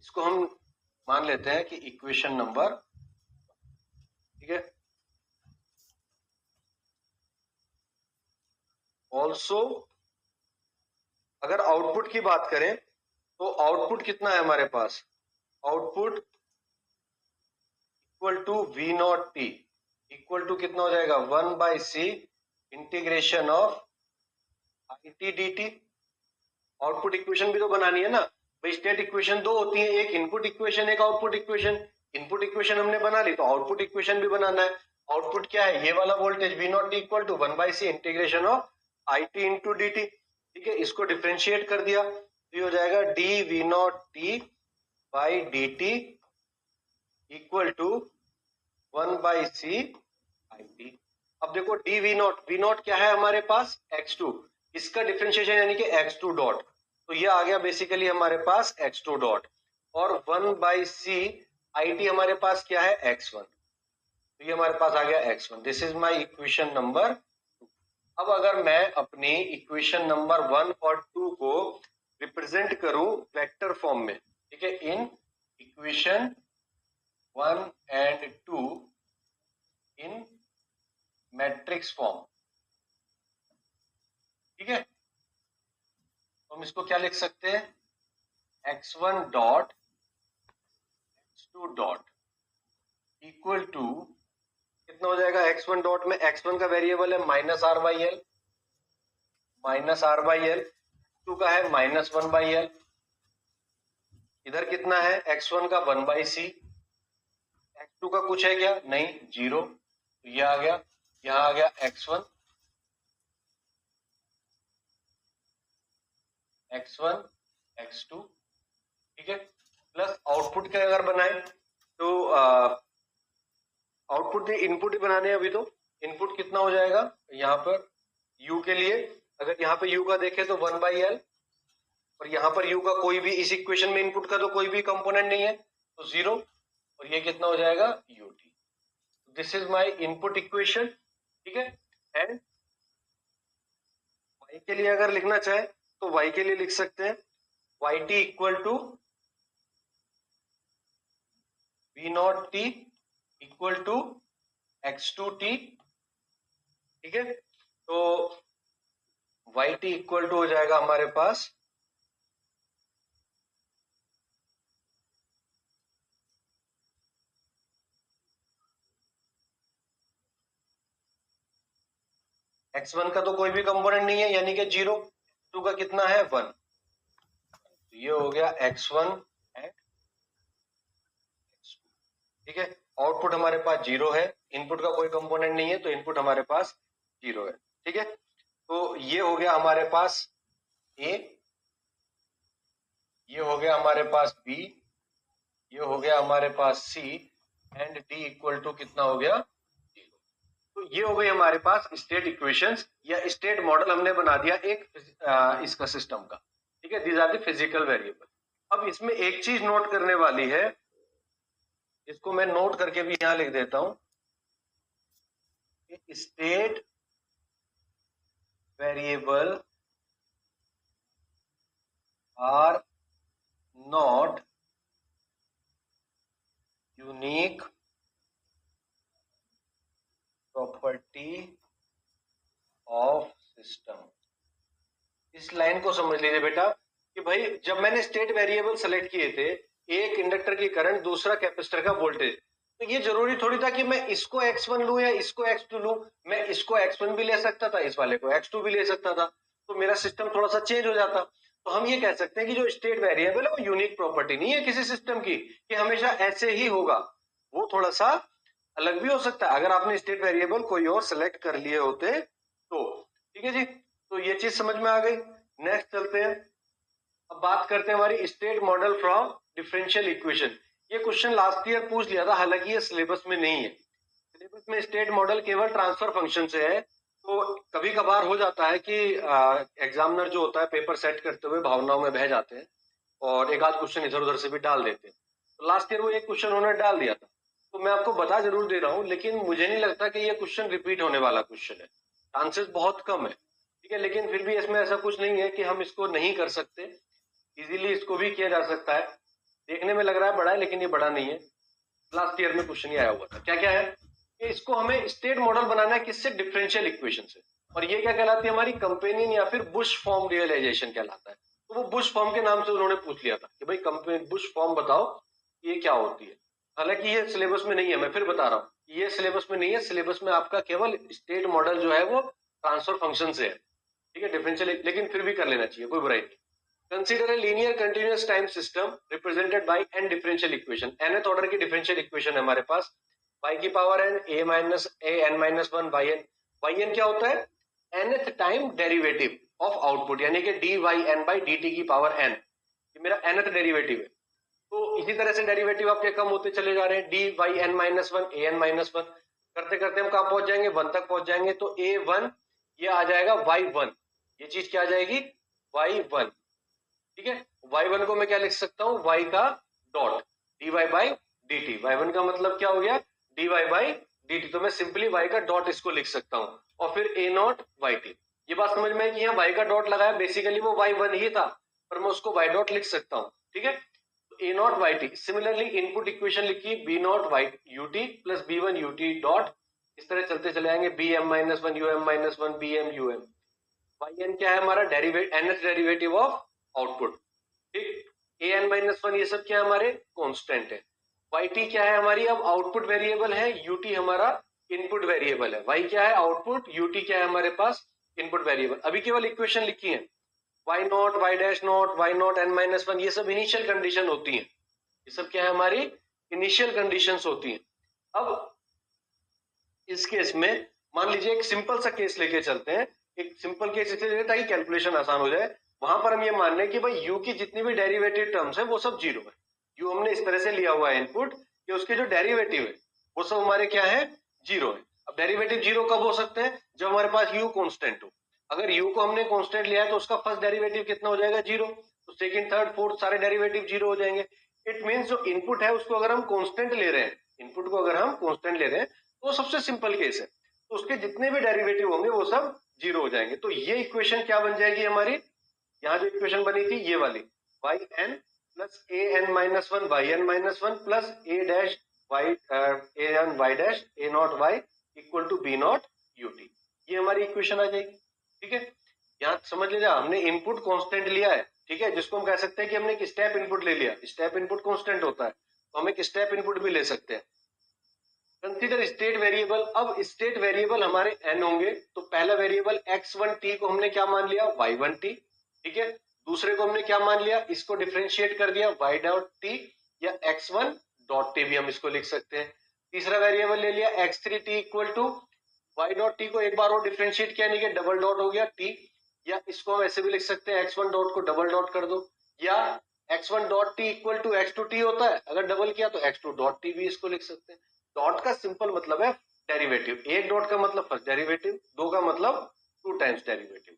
इसको हम मान लेते हैं कि इक्वेशन नंबर। ठीक है, ऑल्सो अगर आउटपुट की बात करें तो आउटपुट कितना है हमारे पास, output equal to v not t, equal to कितना हो जाएगा 1/c integration of i t d t. Output equation भी तो बनानी है ना भाई, स्टेट इक्वेशन दो होती है, एक इनपुट इक्वेशन एक आउटपुट इक्वेशन। इनपुट इक्वेशन हमने बना ली तो आउटपुट इक्वेशन भी बनाना है। आउटपुट क्या है, ये वाला voltage v not t equal to 1/c integration of i t into d t. ठीक है, इसको डिफ्रेंशिएट कर दिया तो ये हो जाएगा d v not t by d t equal to 1/c i t. अब देखो डी वी नॉट क्या है हमारे पास x2, इसका डिफरेंशिएशन यानी कि x2 डॉट, तो ये आ गया बेसिकली हमारे पास x2 डॉट, और 1/c आई टी हमारे पास क्या है x1, तो ये हमारे पास आ गया x1। This is my equation number 2। अब अगर मैं अपनी इक्वेशन नंबर 1 और 2 को रिप्रेजेंट करूं वेक्टर फॉर्म में, ठीक है, in equation 1 and 2 in matrix form, ठीक है, तो हम इसको क्या लिख सकते हैं, x1 dot x2 dot equal to कितना हो जाएगा, x1 डॉट में x1 का वेरिएबल है -r/l, -r/l, x2 का है -1/l, इधर कितना है x1 का 1/c, x2 का कुछ है क्या, नहीं, 0, तो ये आ गया, यहां आ गया x1 x2, ठीक है, प्लस आउटपुट का अगर बनाए तो आउटपुट इनपुट ही बनाने हैं अभी, तो इनपुट कितना हो जाएगा यहाँ पर u के लिए, अगर यहाँ पे u का देखें तो 1/l, और यहाँ पर u का कोई भी इस इक्वेशन में इनपुट का तो कोई भी कंपोनेंट नहीं है तो 0, और ये कितना हो जाएगा ut। This is my input equation, ठीक है। एंड y के लिए अगर लिखना चाहे तो y के लिए लिख सकते हैं yt equal to v not t equal to x2t, ठीक है, तो yt इक्वल टू हो जाएगा हमारे पास x1 का तो कोई भी कंपोनेंट नहीं है यानी कि 0, x2 का कितना है 1, तो ये हो गया x1 एंड x2, ठीक है। आउटपुट हमारे पास 0 है, इनपुट का कोई कंपोनेंट नहीं है तो इनपुट हमारे पास 0 है, ठीक है। तो ये हो गया हमारे पास A, ये हो गया हमारे पास B, ये हो गया हमारे पास C, and D equal to कितना हो गया 0। तो ये हो गई हमारे पास स्टेट इक्वेशंस या स्टेट मॉडल हमने बना दिया एक इसका सिस्टम का, ठीक है। These are the physical variable. अब इसमें एक चीज नोट करने वाली है, इसको मैं नोट करके भी यहां लिख देता हूं, state variable are not unique property of system. इस लाइन को समझ लीजिए बेटा कि भाई जब मैंने स्टेट वेरिएबल सेलेक्ट किए थे, एक इंडक्टर की करंट, दूसरा कैपेसिटर का वोल्टेज, तो ये जरूरी थोड़ी था कि मैं इसको x1 लूं या इसको x2 लूं, मैं इसको x1 भी ले सकता था, इस वाले को x2 भी ले सकता था, तो मेरा सिस्टम थोड़ा सा चेंज हो जाता। तो हम ये कह सकते हैं कि जो स्टेट वेरिएबल है वो यूनिक प्रॉपर्टी नहीं है किसी सिस्टम की कि हमेशा ऐसे ही होगा, वो थोड़ा सा अलग भी हो सकता है अगर आपने स्टेट वेरिएबल कोई और सेलेक्ट कर लिए होते तो, ठीक है जी। तो ये चीज समझ में आ गई। नेक्स्ट चलते हैं, अब बात करते हैं हमारी state model from differential equation. ये क्वेश्चन लास्ट ईयर पूछ लिया था, हालांकि ये सिलेबस में नहीं है। सिलेबस में स्टेट मॉडल केवल ट्रांसफर फंक्शन से है, तो कभी कभार हो जाता है कि एग्जामिनर जो होता है पेपर सेट करते हुए भावनाओं में बह जाते हैं और एक आध क्वेश्चन इधर उधर से भी डाल देते हैं। तो लास्ट ईयर वो एक क्वेश्चन उन्होंने डाल दिया था, तो मैं आपको बता जरूर दे रहा हूँ, लेकिन मुझे नहीं लगता कि ये क्वेश्चन रिपीट होने वाला क्वेश्चन है, चांसेस बहुत कम है, ठीक है। लेकिन फिर भी इसमें ऐसा कुछ नहीं है कि हम इसको नहीं कर सकते, इजीली इसको भी किया जा सकता है। देखने में लग रहा है बड़ा है लेकिन ये बड़ा नहीं है, लास्ट ईयर में क्वेश्चन ही आया हुआ था। क्या क्या है कि इसको हमें स्टेट मॉडल बनाना है, किससे, डिफरेंशियल इक्वेशन से। और ये क्या कहलाती है हमारी कंपेनियन या फिर बुश फॉर्म रियलाइजेशन कहलाता है। तो वो बुश फॉर्म के नाम से उन्होंने पूछ लिया था कि भाई कंपेन बुश फॉर्म बताओ ये क्या होती है। हालांकि ये सिलेबस में नहीं है, मैं फिर बता रहा हूँ, ये सिलेबस में नहीं है। सिलेबस में आपका केवल स्टेट मॉडल जो है वो ट्रांसफर फंक्शन से है, ठीक है, डिफरेंशियल, लेकिन फिर भी कर लेना चाहिए, कोई बुराई नहीं। Consider a linear continuous time system represented by an differential equation. nth order की डिफरेंशियल इक्वेशन है हमारे पास, y की power n a minus a n minus one by n। Y n क्या होता है, nth time derivative of output, यानी कि dy n बाई dt की पावर n, ये मेरा nth डेरिवेटिव है। तो इसी तरह से डेरिवेटिव आपके कम होते चले जा रहे हैं, dy n minus one a n minus one, करते करते हम कहां पहुंच जाएंगे, 1 तक पहुंच जाएंगे। तो a1 ये आ जाएगा y1, ये चीज क्या आ जाएगी y1, ठीक है। y1 को मैं क्या लिख सकता हूं, y का dot dy by dt। y1 का मतलब क्या हो गया, dy बाई dt। तो मैं सिंपली y का डॉट इसको लिख सकता हूं, और फिर a नॉट yt। ये बात समझ में है कि यहाँ y का डॉट लगाया, बेसिकली वो y1 ही था, पर मैं उसको y डॉट लिख सकता हूं, ठीक है। तो a not yt। Similarly input equation लिखी b not ut plus b1 ut dot, इस तरह चलते चले आएंगे, bm minus one um minus one bm um। yn क्या है हमारा nth डेरिवेटिव ऑफ आउटपुट, ठीक। an माइनस वन ये सब क्या है हमारे कांस्टेंट है। yt क्या है हमारी अब आउटपुट वेरिएबल है, ut हमारा इनपुट वेरिएबल है। y क्या है आउटपुट, ut क्या है हमारे पास इनपुट वेरिएबल। अभी केवल इक्वेशन लिखी है, y not y dash not y not n minus one, ये सब इनिशियल कंडीशन होती है, ये सब क्या है हमारी इनिशियल कंडीशंस होती हैं। अब इस केस में मान लीजिए एक सिंपल सा केस लेके चलते हैं, एक सिंपल केस इसलिए ताकि कैलकुलेशन आसान हो जाए। वहां पर हम ये मान लें कि भाई u की जितनी भी डेरिवेटिव टर्म्स है वो सब जीरो है। u हमने इस तरह से लिया हुआ है इनपुट कि उसके जो डेरिवेटिव है वो सब हमारे क्या है, जीरो है। अब डेरिवेटिव जीरो कब हो सकते हैं, जब हमारे पास u कांस्टेंट हो। अगर u को हमने कांस्टेंट लिया है तो उसका फर्स्ट डेरिवेटिव कितना हो जाएगा, जीरो। तो सेकंड थर्ड फोर्थ सारे डेरिवेटिव जीरो हो जाएंगे। इट मींस जो इनपुट है उसको अगर हम कांस्टेंट ले रहे हैं, इनपुट को अगर हम कांस्टेंट ले रहे हैं तो सबसे सिंपल केस है, तो उसके जितने भी डेरिवेटिव होंगे वो सब जीरो हो जाएंगे। तो ये इक्वेशन क्या बन जाएगी हमारी, यहाँ जो इक्वेशन बनी थी ये वाली, y n plus a n minus one y n minus one plus a dash y a n y dash a not y equal to b not u t, ये हमारी इक्वेशन आ जाएगी, ठीक है। यहाँ समझ लीजिए हमने इनपुट कांस्टेंट लिया है, ठीक है, जिसको हम कह सकते हैं कि हमने एक स्टेप इनपुट ले लिया, स्टेप इनपुट कांस्टेंट होता है, तो हम एक स्टेप इनपुट भी ले सकते हैं। Consider state variable. अब स्टेट वेरिएबल हमारे n होंगे, तो पहला वेरिएबल x1t को हमने क्या मान लिया, y1t, ठीक है। दूसरे को हमने क्या मान लिया, इसको डिफरेंशिएट कर दिया y डॉट t, या x1 डॉट t भी हम इसको लिख सकते हैं। तीसरा वेरिएबल ले लिया x3t equal to y dot t को एक बार और डिफरेंशिएट किया, यानी कि डबल डॉट हो गया t, या इसको हम ऐसे भी लिख सकते हैं x1 डॉट को डबल डॉट कर दो, या x1 dot t equal to x2t होता है, अगर डबल किया तो x2 डॉट t भी इसको लिख सकते हैं। डॉट का सिंपल मतलब है डेरिवेटिव, एक डॉट का मतलब फर्स्ट डेरिवेटिव, दो का मतलब टू टाइम्स डेरिवेटिव,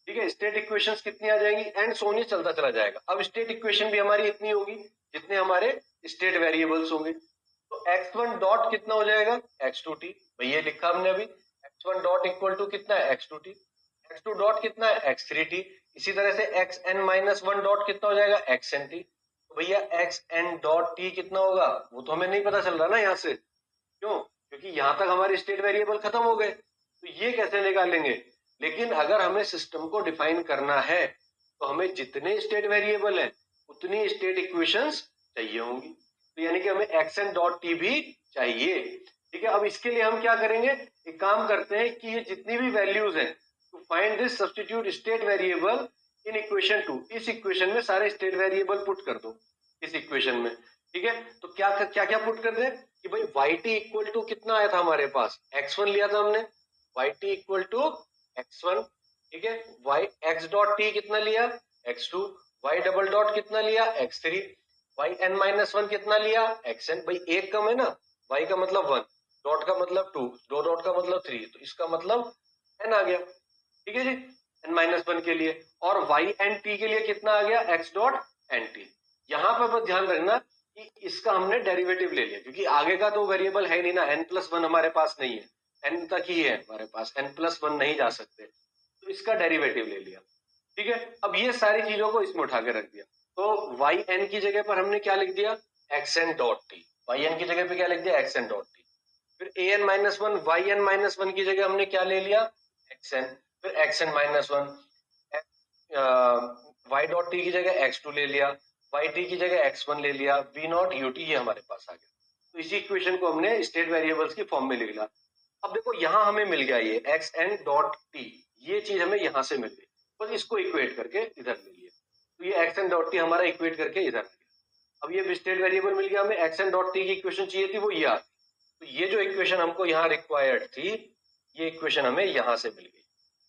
ठीक है। स्टेट इक्वेशंस कितनी आ जाएंगी, एंड सोनी चलता चला जाएगा। अब स्टेट इक्वेशन भी हमारी इतनी होगी जितने हमारे स्टेट वेरिएबल्स होंगे। तो x1 डॉट कितना हो जाएगा, x2t, भाई ये लिखा हमने अभी, x1 डॉट इक्वल टू कितना है, x2t, x2 डॉट कितना है, x3t। इसी तरह से xn माइनस वन डॉट कितना हो जाएगा, xnt। तो भैया xn डॉट t कितना होगा वो तो हमें नहीं पता चल रहा ना यहाँ से, क्यों, क्योंकि यहां तक हमारे स्टेट वेरिएबल खत्म हो गए, तो ये कैसे निकालेंगे। लेकिन अगर हमें सिस्टम को डिफाइन करना है तो हमें जितने स्टेट वेरिएबल हैं उतनी स्टेट इक्वेशंस चाहिए होंगी, तो यानी कि हमें xn डॉट t भी चाहिए, ठीक है। अब इसके लिए हम क्या करेंगे, एक काम करते हैं कि ये जितनी भी वैल्यूज हैं, to find this substitute state variable in equation 2, इस इक्वेशन में सारे स्टेट वेरिएबल पुट कर दो इस इक्वेशन में, ठीक है। तो क्या क्या क्या पुट कर दे कि भाई yt इक्वल टू कितना आया था हमारे पास, x1 लिया था हमने, yt इक्वल टू x1, ठीक है। y x डॉट t कितना लिया, x2, y डबल डॉट कितना लिया, x3, y n minus one कितना लिया, xn, भाई एक कम है ना, y का मतलब 1, डॉट का मतलब 2, दो डॉट का मतलब 3, तो इसका मतलब n आ गया, ठीक है जी, n माइनस वन के लिए। और y n t के लिए कितना आ गया, x डॉट n t। यहाँ पर बस ध्यान रखना कि इसका हमने डेरिवेटिव ले लिया, क्योंकि आगे का तो वेरिएबल है नहीं ना, n प्लस वन हमारे पास नहीं है, n तक ही है हमारे पास, n प्लस वन नहीं जा सकते, तो इसका डेरिवेटिव ले लिया, ठीक है। अब ये सारी चीजों को इसमें उठा के रख दिया, तो वाई एन की जगह पर हमने क्या लिख दिया, x n dot t, y n की जगह पे क्या लिख दिया, एक्स एन डॉट टी। फिर a n minus one, y n minus one की जगह हमने क्या ले लिया, xn, फिर xn minus one, y dot t की जगह x2 ले लिया, yt की जगह x1 ले लिया, v नॉट ut ये हमारे पास आ गया। तो इसी इक्वेशन को हमने स्टेट वेरिएबल्स की फॉर्म में लिख लिया। अब देखो यहाँ हमें मिल गया ये xn डॉट t, ये चीज हमें यहाँ से मिल गई, बस इसको इक्वेट करके इधर ले लिया, तो ये xn डॉट टी हमारा इक्वेट करके इधर आ गया। अब ये स्टेट वेरिएबल मिल गया, हमें xn डॉट टी की इक्वेशन चाहिए थी, वो ये आ गई। तो ये जो इक्वेशन हमको यहाँ रिक्वायर्ड थी, ये इक्वेशन हमें यहाँ से मिल गई।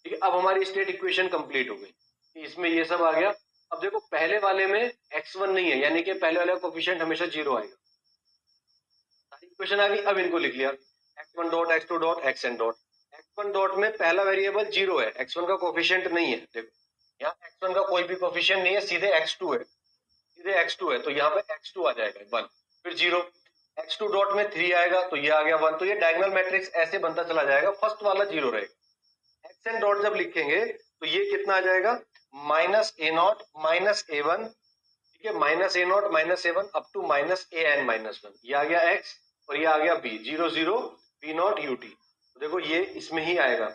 ठीक है, अब हमारी स्टेट इक्वेशन कंप्लीट हो गई, इसमें ये सब आ गया। अब देखो पहले वाले में x1 नहीं है, यानी कि पहले वाले का कोफिशिएंट हमेशा 0 आएगा। सारी इक्वेशन आ गई, अब इनको लिख लिया x1 dot x2 dot xn dot. x1 dot में पहला वेरिएबल 0 है, x1 का कोफिशिएंट नहीं है। देखो यहाँ x1 का कोई भी कोफिशिएंट नहीं है, सीधे x2 है, सीधे x2 है, तो यहाँ पे x2 आ जाएगा 1, फिर 0। x2 डॉट में 3 आएगा, तो ये आ गया 1। तो ये डायगोनल मैट्रिक्स ऐसे बनता चला जाएगा, फर्स्ट वाला 0 रहेगा। xn डॉट जब लिखेंगे तो ये कितना आ जाएगा, minus a not minus a1, ठीक है, minus a not minus a1 up to minus an minus 1, ये आ गया x और ये आ गया b, 0 0 b नॉट ut। तो देखो ये इसमें ही आएगा,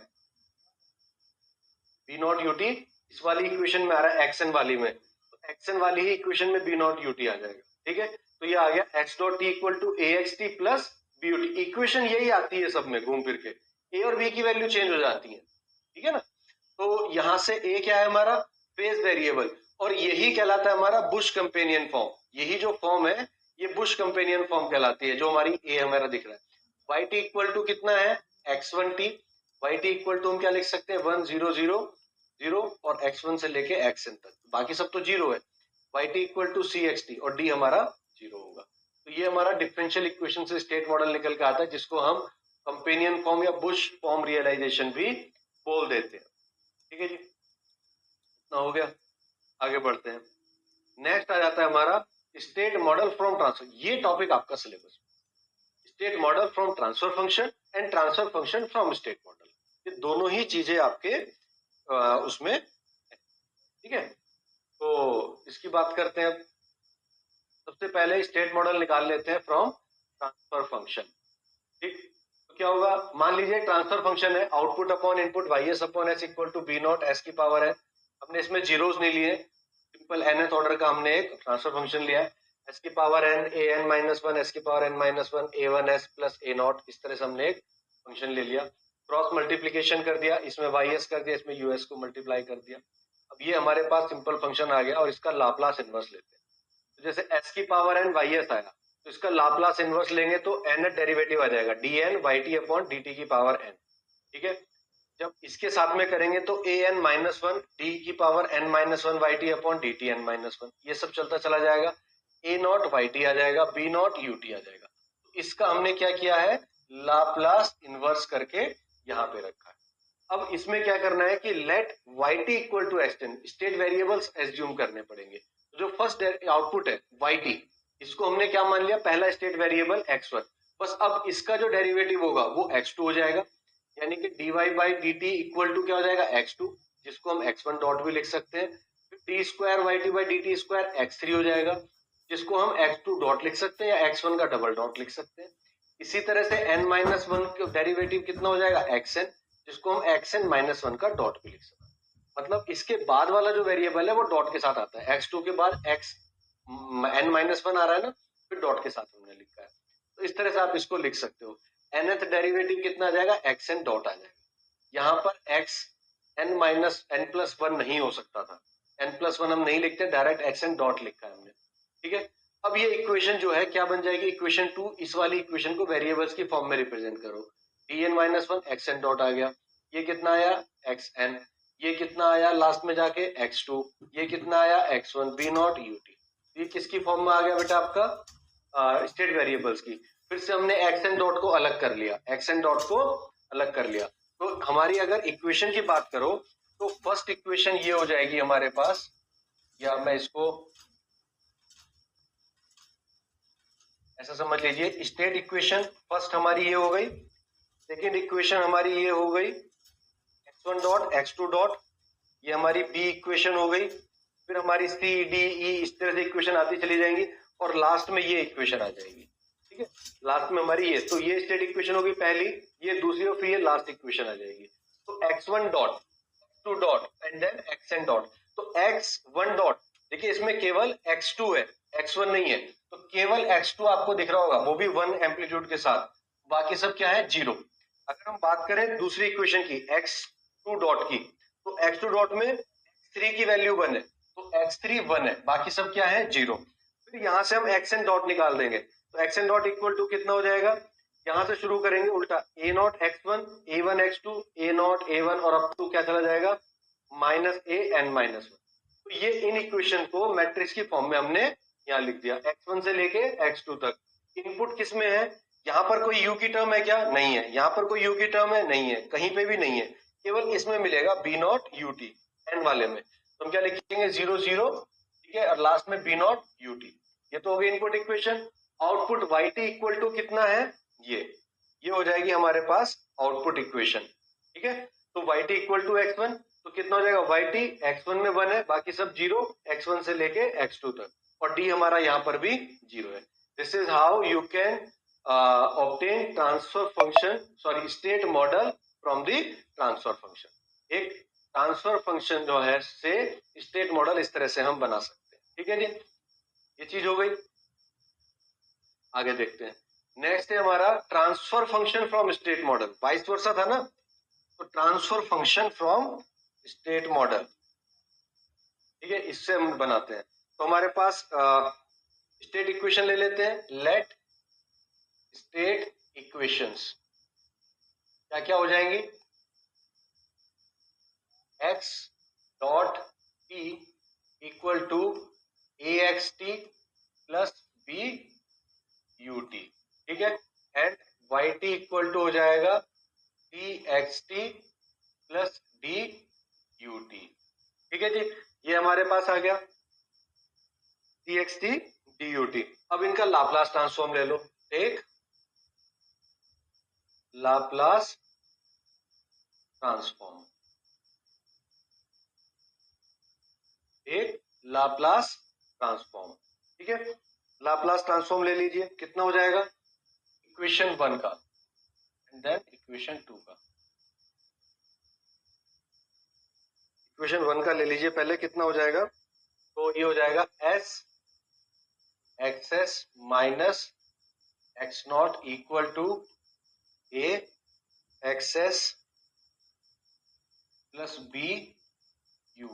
b नॉट ut इस वाली इक्वेशन में आ रहा है, xn वाली में, तो xn वाली ही इक्वेशन में b नॉट ut आ जाएगा। ठीक है, तो ये आ गया x dot t equal to axt plus but। Equation यही आती है सब में घूम फिर के, a और b की वैल्यू चेंज हो जाती है। ठीक है ना, तो यहां से a क्या है हमारा, फेज वेरिएबल, और यही कहलाता है हमारा बुश कंपेनियन फॉर्म। यही जो फॉर्म है ये बुश कंपेनियन फॉर्म कहलाती है, जो हमारी a हमारा दिख रहा है। yt इक्वल टू कितना है, x1t, yt इक्वल टू हम क्या लिख सकते हैं, 1 0 0 0 और x1 से लेके xn तक, बाकी सब तो 0 है। yt इक्वल टू cxt और d हमारा 0 होगा। तो ये हमारा डिफरेंशियल इक्वेशन से स्टेट मॉडल निकल के आता है, जिसको हम कंपेनियन फॉर्म या बुश फॉर्म रियलाइजेशन भी बोल देते हैं। ठीक है जी, इतना हो गया, आगे बढ़ते हैं। नेक्स्ट आ जाता है हमारा स्टेट मॉडल फ्रॉम ट्रांसफर। ये टॉपिक आपका syllabus, state model from transfer function and transfer function from state model, ये दोनों ही चीजें आपके उसमें। ठीक है, तो इसकी बात करते हैं। सबसे पहले स्टेट मॉडल निकाल लेते हैं फ्रॉम ट्रांसफर फंक्शन। ठीक, तो क्या होगा, मान लीजिए ट्रांसफर फंक्शन है, output upon input ys upon s equal to b not s की पावर है। हमने इसमें जीरोस नहीं लिए, सिंपल nth ऑर्डर का हमने एक ट्रांसफर फंक्शन लिया है, s की power n an minus 1 s की power n minus 1 a1s plus a not, इस तरह से हमने एक फंक्शन ले लिया। क्रॉस मल्टीप्लीकेशन कर दिया, इसमें ys कर दिया, इसमें us को मल्टीप्लाई कर दिया। अब ये हमारे पास सिंपल फंक्शन आ गया और इसका लाप्लास इनवर्स लेते हैं। तो जैसे s की पावर n ys आया, तो इसका लाप्लास इनवर्स लेंगे तो nth डेरिवेटिव आ जाएगा dn yt अपॉन dt की पावर n। ठीक है, जब इसके साथ में करेंगे तो an माइनस 1 d की power n minus 1 yt upon dt n minus 1, ये सब चलता चला जाएगा। a नॉट yt आ जाएगा, b नॉट ut आ जाएगा। तो इसका हमने क्या किया है, लाप्लास इनवर्स करके यहाँ पे रखा है। अब इसमें क्या करना है कि let yt equal to xn, state variables assume करने पड़ेंगे। जो फर्स्ट आउटपुट है yt, इसको हमने क्या मान लिया, पहला स्टेट वेरिएबल x1, बस अब इसका जो डेरिवेटिव होगा वो x2 हो जाएगा, यानी कि dy by dt equal to क्या हो जाएगा, x2, जिसको हम x1 डॉट भी लिख सकते हैं। फिर D square yt by dt square x3 हो जाएगा, जिसको हम x2 डॉट लिख सकते हैं या x1 का डबल डॉट लिख सकते हैं। इसी तरह से n माइनस 1 का डेरिवेटिव कितना हो जाएगा, xn, जिसको हम xn माइनस 1 का डॉट भी लिख सकते हैं। मतलब इसके बाद वाला जो वेरिएबल है वो डॉट के साथ आता है, x2 के बाद n माइनस 1 आ रहा है ना, फिर डॉट के साथ हमने लिखा है। तो इस तरह से आप इसको लिख सकते हो। nth डेरिवेटिव कितना आ जाएगा, xn डॉट आ जाएगा। यहाँ पर x n minus n plus 1 नहीं हो सकता था, n प्लस 1 हम नहीं लिखते, डायरेक्ट xn डॉट लिखा है हमने। ठीक है, अब ये इक्वेशन जो है क्या बन जाएगी, इक्वेशन 2, इस वाली इक्वेशन को वेरिएबल्स की फॉर्म में रिप्रेजेंट करो। dn माइनस 1 xn डॉट आ गया, ये कितना आया xn, ये कितना आया लास्ट में जाके x2, ये कितना आया x1 b नॉट ut। ये किसकी फॉर्म में आ गया बेटा, आपका स्टेट वेरिएबल्स की। फिर से हमने xn डॉट को अलग कर लिया, xn डॉट को अलग कर लिया। तो हमारी अगर इक्वेशन की बात करो तो फर्स्ट इक्वेशन ये हो जाएगी हमारे पास, या मैं इसको ऐसा समझ लीजिए, स्टेट इक्वेशन फर्स्ट हमारी ये हो गई, सेकेंड इक्वेशन हमारी ये हो गई x1 डॉट x2 डॉट, ये हमारी बी इक्वेशन हो गई। फिर हमारी सी डी ई इस तरह से इक्वेशन आती चली जाएंगी और लास्ट में ये इक्वेशन आ जाएगी। ठीक है, लास्ट में हमारी ये, तो ये स्टेट इक्वेशन होगी पहली, ये दूसरी और फिर ये लास्ट इक्वेशन आ जाएगी। तो x1 dot, x2 dot and then xn dot. तो x1 डॉट, देखिए इसमें केवल x2 है, x1 नहीं है, तो केवल x2 आपको दिख रहा होगा, वो भी 1 एम्पलीट्यूड के साथ, बाकी सब क्या है, 0। अगर हम बात करें दूसरी इक्वेशन की, x2 डॉट की, तो x2 डॉट में x3 की वैल्यू 1 है, तो x3 1 है, बाकी सब क्या है, 0। फिर यहां से हम xn डॉट निकाल देंगे, तो xn डॉट इक्वल टू कितना हो जाएगा, यहां से शुरू करेंगे उल्टा, a not x1 a1 x2 a not a1 और अप टू क्या चला जाएगा, माइनस a n माइनस 1। तो ये इन इक्वेशन को मैट्रिक्स की फॉर्म में हमने यहाँ लिख दिया, x1 से लेके x2 तक। इनपुट किस में है, यहाँ पर कोई u की टर्म है क्या, नहीं है, यहाँ पर कोई u की टर्म है, नहीं है, कहीं पे भी नहीं है, केवल इसमें मिलेगा b नॉट ut, n वाले में। तो हम क्या लिखेंगे, 0 0, ठीक है, और लास्ट में b नॉट ut। ये तो हो गई input equation. Output yt equal to कितना है, ये हो जाएगी हमारे पास आउटपुट इक्वेशन, ठीक है। तो yt इक्वल टू x1, तो कितना हो जाएगा, yt x1 में 1 है, बाकी सब 0, x1 से लेके x2 तक, और d हमारा यहाँ पर भी 0 है। This is how you can obtain transfer function, sorry state model from the transfer function. एक ट्रांसफर फंक्शन जो है से स्टेट मॉडल इस तरह से हम बना सकते हैं, ठीक है जी। ये चीज हो गई, आगे देखते हैं। नेक्स्ट है हमारा transfer function from state model, vice versa था ना, तो transfer function from state model, ठीक है, इससे हम बनाते हैं। तो हमारे पास स्टेट इक्वेशन ले लेते हैं, लेट स्टेट इक्वेशंस क्या क्या हो जाएंगी, x dot p equal to axt plus b ut, ठीक है, एंड yt इक्वल टू हो जाएगा dxt प्लस dut, ठीक है जी। ये हमारे पास आ गया dxt dut। अब इनका लाप्लास ट्रांसफॉर्म ले लो, एक लाप्लास ट्रांसफॉर्म, एक लाप्लास ट्रांसफॉर्म, ठीक है। लाप्लास ट्रांसफॉर्म ले लीजिए, कितना हो जाएगा, इक्वेशन 1 का एंड देन इक्वेशन 2 का। इक्वेशन 1 का ले लीजिए पहले, कितना हो जाएगा, तो ये हो जाएगा s x minus x not equal to a x plus b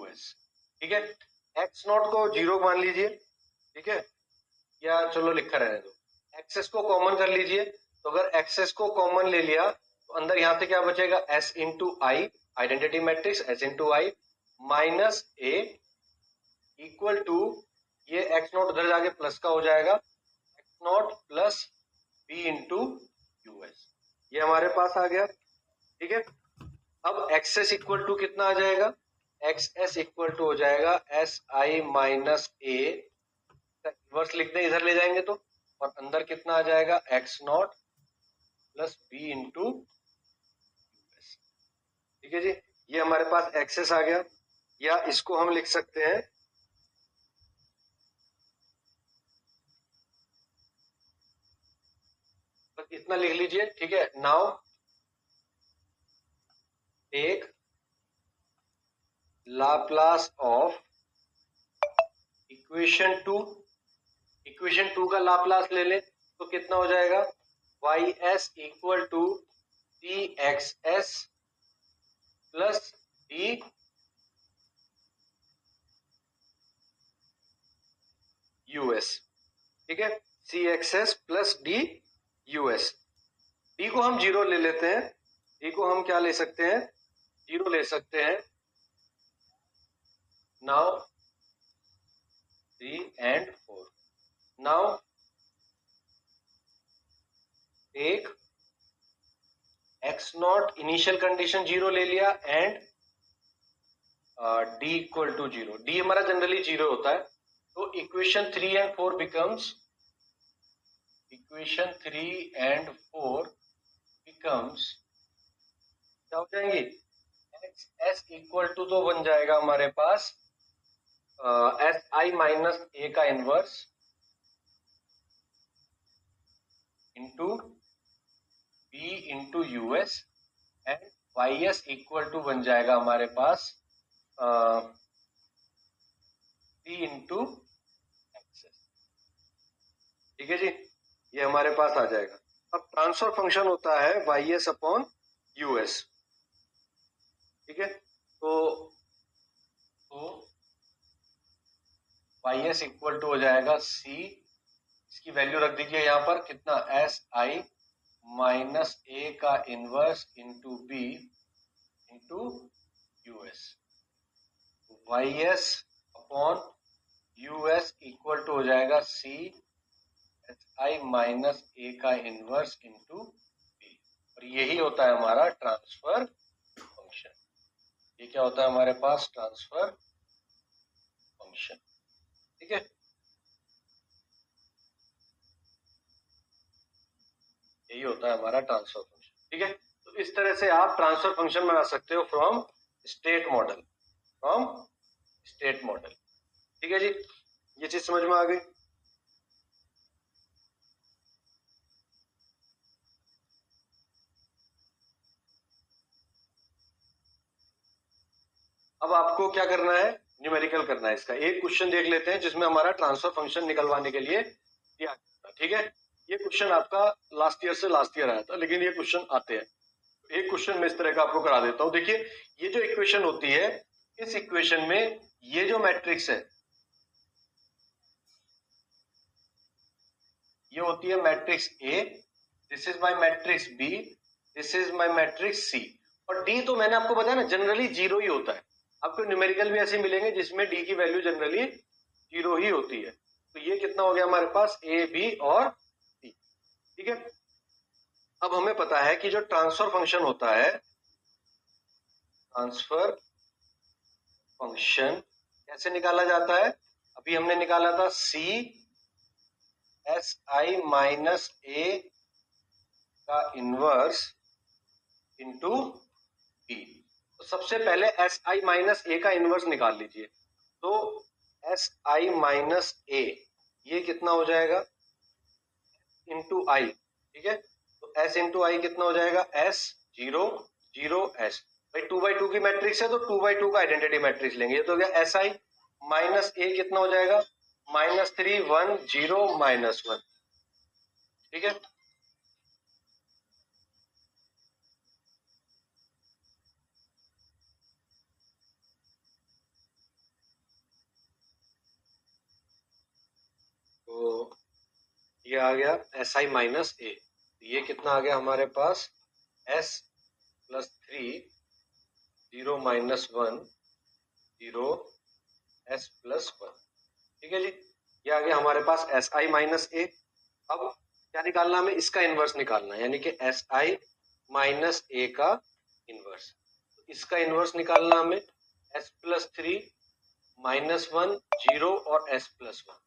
us, ठीक है। एक्स नॉट को 0 मान लीजिए, ठीक है, या चलो लिखा रहने दो, एक्सेस को कॉमन कर लीजिए। तो अगर एक्सेस को कॉमन ले लिया तो अंदर यहां से क्या बचेगा, s into I, identity matrix s into I minus a equal to, ये एक्स नॉट उधर जाके प्लस का हो जाएगा, x not plus b into u s, ये हमारे पास आ गया, ठीक है। अब एक्सेस इक्वल टू कितना आ जाएगा, एक्स एस इक्वल टू हो जाएगा s I minus A, reverse लिख दें इधर ले जाएंगे तो, और अंदर कितना आ जाएगा, x not plus b into u s, ठीक है जी। ये हमारे पास एक्सेस आ गया, या इसको हम लिख सकते हैं बस इतना लिख लीजिए, ठीक है। Now take Laplace of equation 2, equation 2 का लाप्लास ले ले तो कितना हो जाएगा, Y s equal to D X s plus D U s, ठीक है, C X s plus D U s. D को हम 0 ले लेते हैं, डी को हम क्या ले सकते हैं, 0 ले सकते हैं। नाउ 3 and 4, नाउ एक एक्स नॉट इनिशियल कंडीशन 0 ले लिया and d equal to 0, d हमारा जनरली 0 होता है, तो equation 3 and 4 becomes, equation 3 and 4 becomes क्या हो जाएंगी, एक्स एस इक्वल टू तो बन जाएगा हमारे पास एस आई माइनस ए का inverse into b into u s and y s equal to बन जाएगा हमारे पास सी इंटू एक्सेस। ठीक है जी, ये हमारे पास आ जाएगा। अब ट्रांसफर फंक्शन होता है y s upon u s. ठीक है, तो वाई एस इक्वल टू हो जाएगा सी, इसकी वैल्यू रख दीजिए यहाँ पर, कितना, एस आई माइनस ए का inverse into b into u s. Y s upon u s equal to हो जाएगा सी एस आई माइनस ए का इनवर्स इंटू बी, और यही होता है हमारा ट्रांसफर फंक्शन। ये क्या होता है हमारे पास, ट्रांसफर फंक्शन। ठीक है, यही होता है हमारा ट्रांसफर फंक्शन। ठीक है, तो इस तरह से आप ट्रांसफर फंक्शन बना सकते हो from state model, from state model. ठीक है जी, ये चीज समझ में आ गई। अब आपको क्या करना है, न्यूमेरिकल करना है। इसका एक क्वेश्चन देख लेते हैं जिसमें हमारा ट्रांसफर फंक्शन निकलवाने के लिए दिया गया था। ठीक है, ये क्वेश्चन आपका लास्ट ईयर से लास्ट ईयर आया था, लेकिन ये क्वेश्चन आते हैं। एक क्वेश्चन मैं इस तरह का आपको करा देता हूं। देखिए, ये जो इक्वेशन होती है, इस इक्वेशन में ये जो मैट्रिक्स है, ये होती है matrix A, this is my matrix B, this is my matrix C, और डी तो मैंने आपको बताया ना जनरली जीरो ही होता है। आपको न्यूमेरिकल भी ऐसे मिलेंगे जिसमें डी की वैल्यू जनरली जीरो ही होती है। तो ये कितना हो गया हमारे पास, ए बी और सी। ठीक है, अब हमें पता है कि जो ट्रांसफर फंक्शन होता है, ट्रांसफर फंक्शन कैसे निकाला जाता है। अभी हमने निकाला था सी एस आई माइनस ए का इनवर्स इंटू बी। तो सबसे पहले एस आई माइनस ए का इनवर्स निकाल लीजिए। तो एस आई माइनस ए, ये कितना हो जाएगा, इंटू आई। ठीक है, तो एस इंटू आई कितना हो जाएगा, एस जीरो जीरो एस। भाई 2/2 की मैट्रिक्स है तो 2/2 का आइडेंटिटी मैट्रिक्स लेंगे। ये तो हो गया एस आई माइनस ए कितना हो जाएगा, -3 1 0 -1। ठीक है, तो ये आ गया एस आई माइनस ए। ये कितना आ गया हमारे पास, एस प्लस 3 0 -1 0 एस प्लस 1। ठीक है जी, ये आ गया हमारे पास एस आई माइनस ए। अब क्या निकालना हमें, इसका इनवर्स निकालना है, यानी कि एस आई माइनस ए का इनवर्स। इसका इनवर्स निकालना हमें, एस प्लस 3 -1 0 और एस प्लस 1।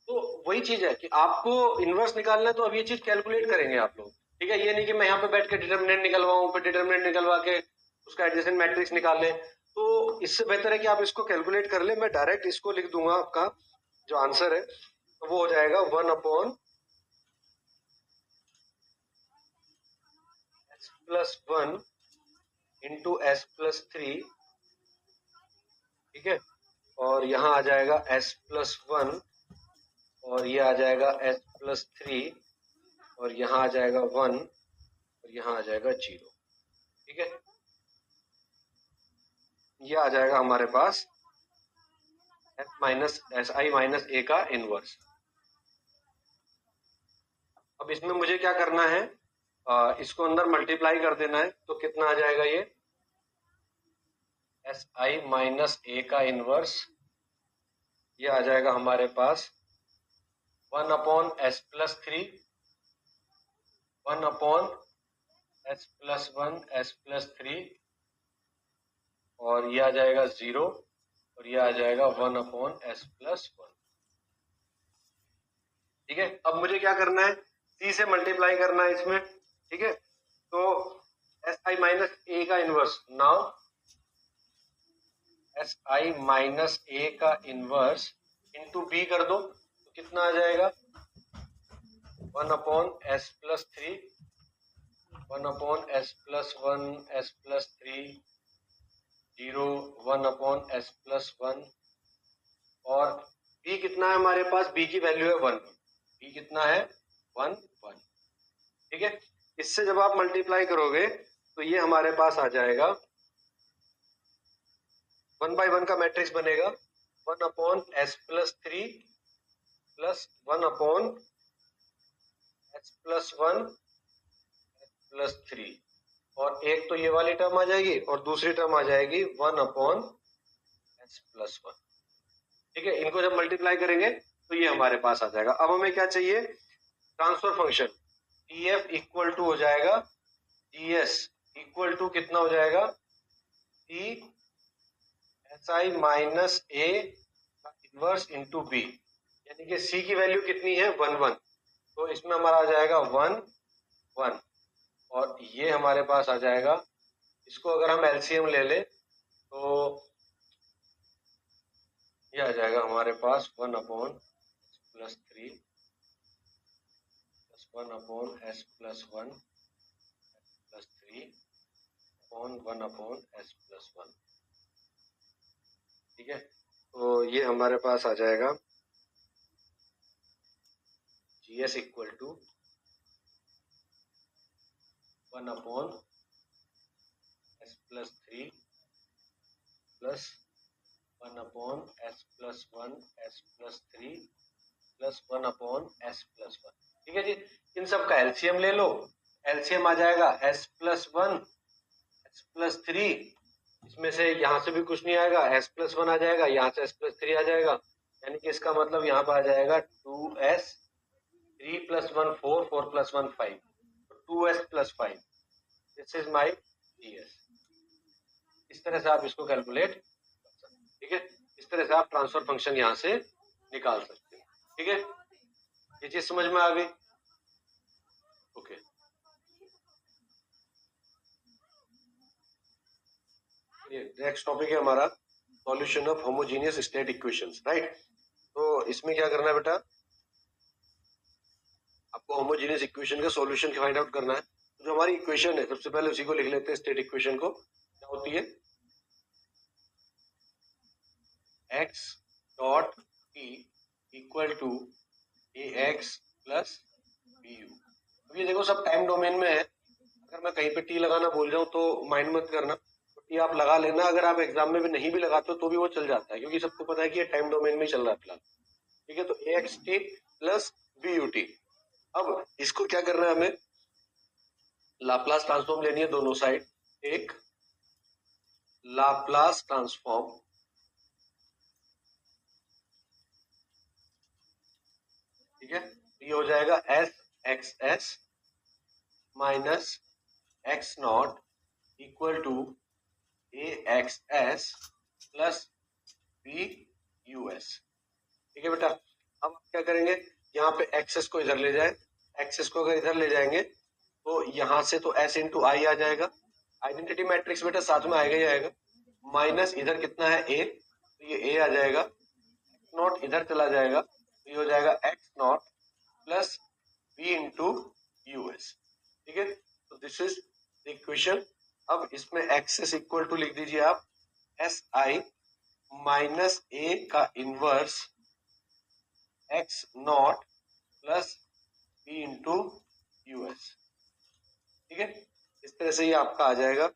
तो वही चीज है कि आपको इनवर्स निकालना है, तो अब ये चीज कैलकुलेट करेंगे आप लोग। ठीक है, ये नहीं कि मैं यहाँ पे बैठ के डिटर्मिनेंट निकलवाऊं, फिर डिटर्मिनेंट निकलवा के उसका एडजेसेंट मैट्रिक्स निकाल लें। तो इससे बेहतर है कि आप इसको कैलकुलेट कर ले। मैं डायरेक्ट इसको लिख दूंगा, आपका जो आंसर है तो वो हो जाएगा 1/(s plus 1 into S plus 3। ठीक है, और यहाँ आ जाएगा s प्लस 1, और ये आ जाएगा s प्लस 3, और यहाँ आ जाएगा 1, और यहाँ आ जाएगा 0। ठीक है, ये आ जाएगा हमारे पास एस आई माइनस ए का इनवर्स। अब इसमें मुझे क्या करना है, इसको अंदर मल्टीप्लाई कर देना है। तो कितना आ जाएगा, ये एस आई माइनस ए का इनवर्स, ये आ जाएगा हमारे पास 1/(s plus 3 1/(s plus 1 s plus 3), और ये आ जाएगा 0, और ये आ जाएगा 1/(s प्लस 1). ठीक है, अब मुझे क्या करना है, c से मल्टीप्लाई करना है इसमें। ठीक है, तो एस आई माइनस ए का inverse, now s I minus ए का इनवर्स इंटू बी कर दो, तो कितना आ जाएगा, 1/(s plus 3 1/s+1 s+3 0 1/s+1 और b कितना है हमारे पास, b की वैल्यू है 1, b कितना है 1 1। ठीक है, इससे जब आप मल्टीप्लाई करोगे तो ये हमारे पास आ जाएगा 1/1 का मैट्रिक्स बनेगा 1/s+3 प्लस 1/s+1 s+3 और एक तो ये वाली टर्म आ जाएगी और दूसरी टर्म आ जाएगी 1/s+1। ठीक है, इनको जब मल्टीप्लाई करेंगे तो ये हमारे पास आ जाएगा। अब हमें क्या चाहिए, transfer function df equal to हो जाएगा ds इक्वल टू कितना हो जाएगा, c si minus a inverse into b, यानी कि c की वैल्यू कितनी है 1 1, तो इसमें हमारा आ जाएगा 1 1 और ये हमारे पास आ जाएगा, इसको अगर हम एलसीएम ले ले तो ये आ जाएगा हमारे पास 1/s+3 plus 1/s+1 +3 upon 1/s+1। ठीक है, तो ये हमारे पास आ जाएगा GS equal to 1/s+3 plus 1/s+1 s+3 plus 1/s+1। ठीक है जी, इन सब का एलसीएम ले लो, एलसीएम आ जाएगा s+1 s+3, इसमें से यहाँ से भी कुछ नहीं आएगा, s+1 आ जाएगा, यहाँ से s+3 आ जाएगा, यानी कि इसका मतलब यहाँ पर आ जाएगा 2s, 3 + 1 4, 4 + 1 5, 2s+5, this is my GS। इस तरह से आप इसको कैलकुलेट कर सकते हैं। ठीक है, इस तरह से आप ट्रांसफर फंक्शन यहाँ से निकाल सकते हैं। ठीक है, ये चीज समझ में आ गई। ओके, नेक्स्ट टॉपिक है हमारा solution of homogeneous state equations, right. तो इसमें क्या करना है बेटा, आपको होमोजेनियस इक्वेशन का सॉल्यूशन फाइंड आउट करना है। जो हमारी इक्वेशन है सबसे पहले उसी को लिख लेते हैं, स्टेट इक्वेशन को। क्या होती है, x dot p equal to ax plus bu। अब ये देखो सब टाइम डोमेन में है, अगर मैं कहीं पे t लगाना भूल जाऊं तो माइंड मत करना, तो t आप लगा लेना, अगर आप एग्जाम में भी नहीं भी लगाते हो तो भी वो चल जाता है, क्योंकि सबको पता है कि ये टाइम डोमेन में ही चल रहा है फिलहाल। ठीक है, तो axt प्लस but। अब इसको क्या करना है, हमें लाप्लास ट्रांसफॉर्म लेनी है दोनों साइड, एक लाप्लास ट्रांसफॉर्म, ठीक है, ये हो जाएगा s x s minus x not equal to A x s plus B u s. ठीक है बेटा, अब क्या करेंगे, यहाँ पे एक्सेस को इधर ले जाए, एक्सेस को अगर इधर ले जाएंगे तो यहाँ से तो एस इंटू आई आ जाएगा, आइडेंटिटी मैट्रिक्स बेटा साथ में आएगा ही आएगा, माइनस इधर कितना है ए, तो ये ए आ जाएगा, एक्स नॉट इधर चला जाएगा तो ये हो जाएगा x not plus b into u s. ठीक है, तो दिस इज द इक्वेशन। अब इसमें एक्सेस इक्वल टू लिख दीजिए आप एस आई माइनस ए का inverse x not plus b into u s. ठीक है, इस तरह से ये आपका आ जाएगा।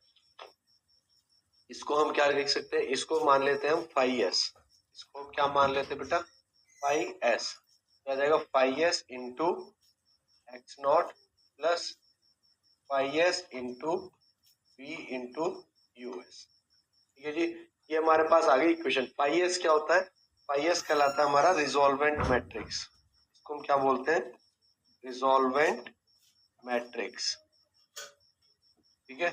इसको हम क्या लिख सकते हैं, इसको मान लेते हैं हम फाई एस, इसको हम क्या मान लेते हैं बेटा, फाई एस, आ जाएगा phi s into x not plus phi s into b into u s. ठीक है जी, ये हमारे पास आ गई इक्वेशन। फाई एस क्या होता है, फाई एस कहलाता है हमारा रिजॉल्वेंट मैट्रिक्स, इसको हम क्या बोलते हैं, रिजॉल्वेंट मैट्रिक्स। ठीक है,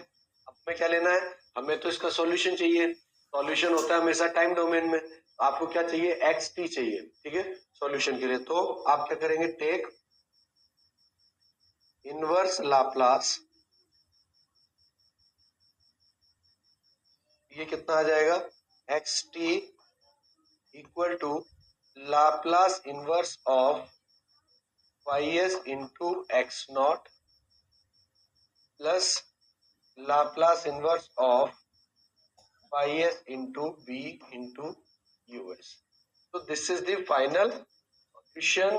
अब हमें क्या लेना है, हमें तो इसका सॉल्यूशन चाहिए, सॉल्यूशन होता है हमेशा टाइम डोमेन में, आपको क्या चाहिए, एक्स टी चाहिए। ठीक है, सॉल्यूशन के लिए तो आप क्या करेंगे, टेक इनवर्स लाप्लास, ये कितना आ जाएगा, x t equal to Laplace inverse of phi s into x not plus Laplace inverse of phi s into b into us. So this is the final solution,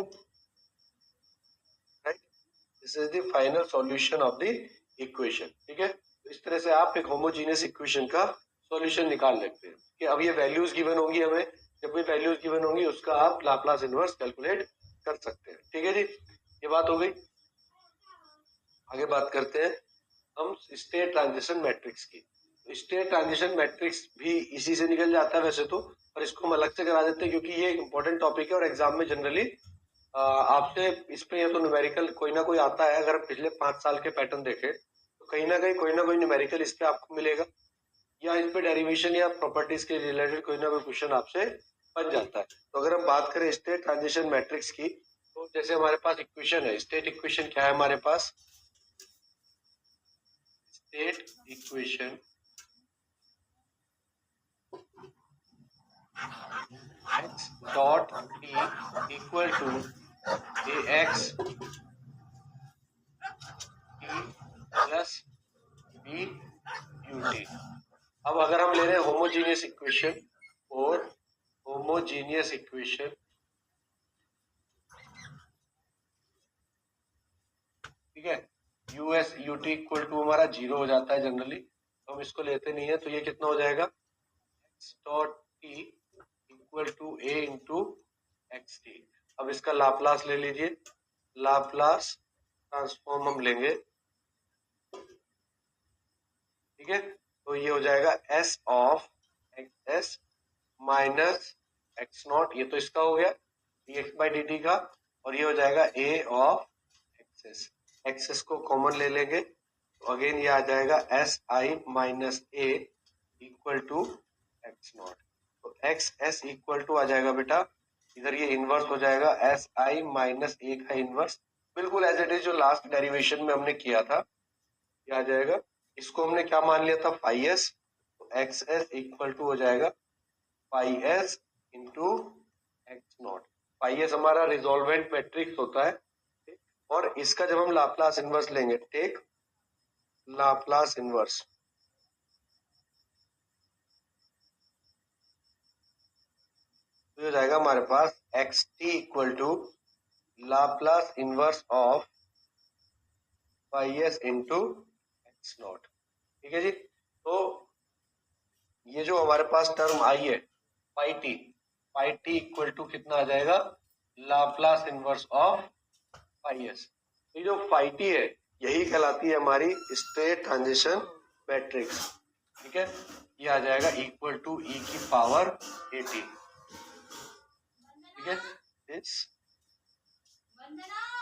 right? This is the final solution of the equation. ठीक है, तो इस तरह से आप एक homogeneous equation का solution निकाल लेते हैं कि अब ये वैल्यूज गिवन होंगी हमें, जब भी वैल्यूज गिवन होंगी उसका आप लाप्लास इनवर्स कैलकुलेट कर सकते हैं। ठीक है जी, ये बात हो गई। आगे बात करते हैं हम स्टेट ट्रांजिशन मैट्रिक्स की। स्टेट ट्रांजिशन मैट्रिक्स भी इसी से निकल जाता है वैसे तो, पर इसको हम अलग से करा देते हैं क्योंकि ये इंपॉर्टेंट टॉपिक है और एग्जाम में जनरली आपसे इस पे या तो न्यूमेरिकल कोई ना कोई आता है। अगर पिछले 5 साल के पैटर्न देखें तो कहीं ना कोई न्यूमेरिकल इस पे आपको मिलेगा, या इस पे डेरिवेशन या प्रॉपर्टीज के रिलेटेड कोई ना कोई क्वेश्चन आपसे बन जाता है। तो अगर हम बात करें स्टेट ट्रांजिशन मैट्रिक्स की, तो जैसे हमारे पास इक्वेशन है, स्टेट इक्वेशन क्या है हमारे पास, state equation x dot t equal to ax t plus b ut। अब अगर हम ले रहे हैं होमोजीनियस इक्वेशन और होमोजीनियस इक्वेशन, ठीक है, यूएस यूटी इक्वल टू हमारा 0 हो जाता है जनरली, तो हम इसको लेते नहीं है। तो ये कितना हो जाएगा, x dot t equal to a into x t. अब इसका लाप्लास ले लीजिए, लाप्लास ट्रांसफॉर्म हम लेंगे, ठीक है, तो ये हो जाएगा S of x s minus x not, ये तो इसका हो गया dx बाई डी टी का, और ये हो जाएगा ए ऑफ एक्सेस, एक्सेस को कॉमन ले लेंगे तो अगेन ये आ जाएगा s I minus a equal to x not. तो एक्स एस इक्वल टू आ जाएगा बेटा, इधर ये इनवर्स हो जाएगा एस आई माइनस ए का इनवर्स, बिल्कुल एज इट इज जो लास्ट डेरिवेशन में हमने किया था ये आ जाएगा। इसको हमने क्या मान लिया था, फाई एस, तो एक्स एस इक्वल टू हो जाएगा phi s into x naught. Phi s हमारा रिजोल्वेंट मैट्रिक्स होता है, और इसका जब हम लाप्लास इनवर्स लेंगे, टेक लाप्लास इनवर्स, तो हो जाएगा हमारे पास X t equal to Laplace inverse of phi s into x naught. ठीक है जी, तो ये जो हमारे पास टर्म आई है फाई टी इक्वल टू कितना आ जाएगा, Laplace inverse of phi s. ये जो फाई टी है यही कहलाती है हमारी स्टेट ट्रांजिशन मैट्रिक्स। ठीक है, ये आ जाएगा इक्वल टू ई की पावर 80। ठीक है, this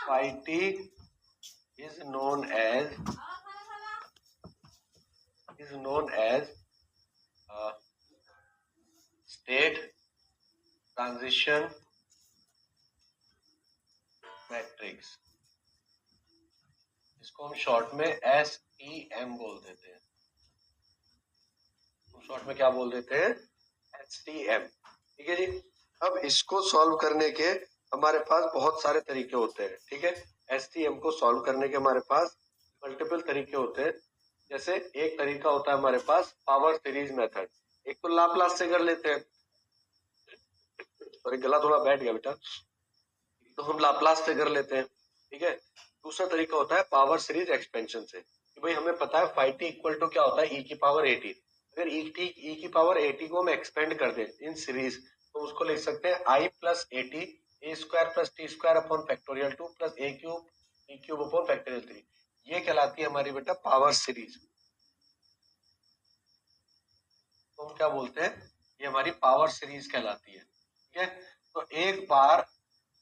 phi t is known as state transition matrix। इसको हम शॉर्ट में STM बोल देते हैं, शॉर्ट में क्या बोल देते हैं, STM। ठीक है जी, अब इसको सॉल्व करने के हमारे पास बहुत सारे तरीके होते हैं। ठीक है, STM को सॉल्व करने के हमारे पास मल्टीपल तरीके होते हैं। जैसे एक तरीका होता है हमारे पास पावर सीरीज मेथड, एक तो लाप्लास से कर लेते हैं, और गला थोड़ा बैठ गया बेटा, तो हम लाप्लास से कर लेते हैं। ठीक है, दूसरा तरीका होता है पावर सीरीज एक्सपेंशन से, कि भाई हमें पता है फाई टी इक्वल टू क्या होता है, ई की पावर 80। अगर ई की पावर 80 को हम एक्सपेंड कर दें इन सीरीज, तो उसको लिख सकते हैं I plus 80 A square plus t square upon factorial 2 plus A cube t cube upon factorial 3। ये कहलाती है हमारी बेटा पावर सीरीज। तो हम क्या बोलते हैं, ये हमारी पावर सीरीज कहलाती है। ठीक है, तो एक बार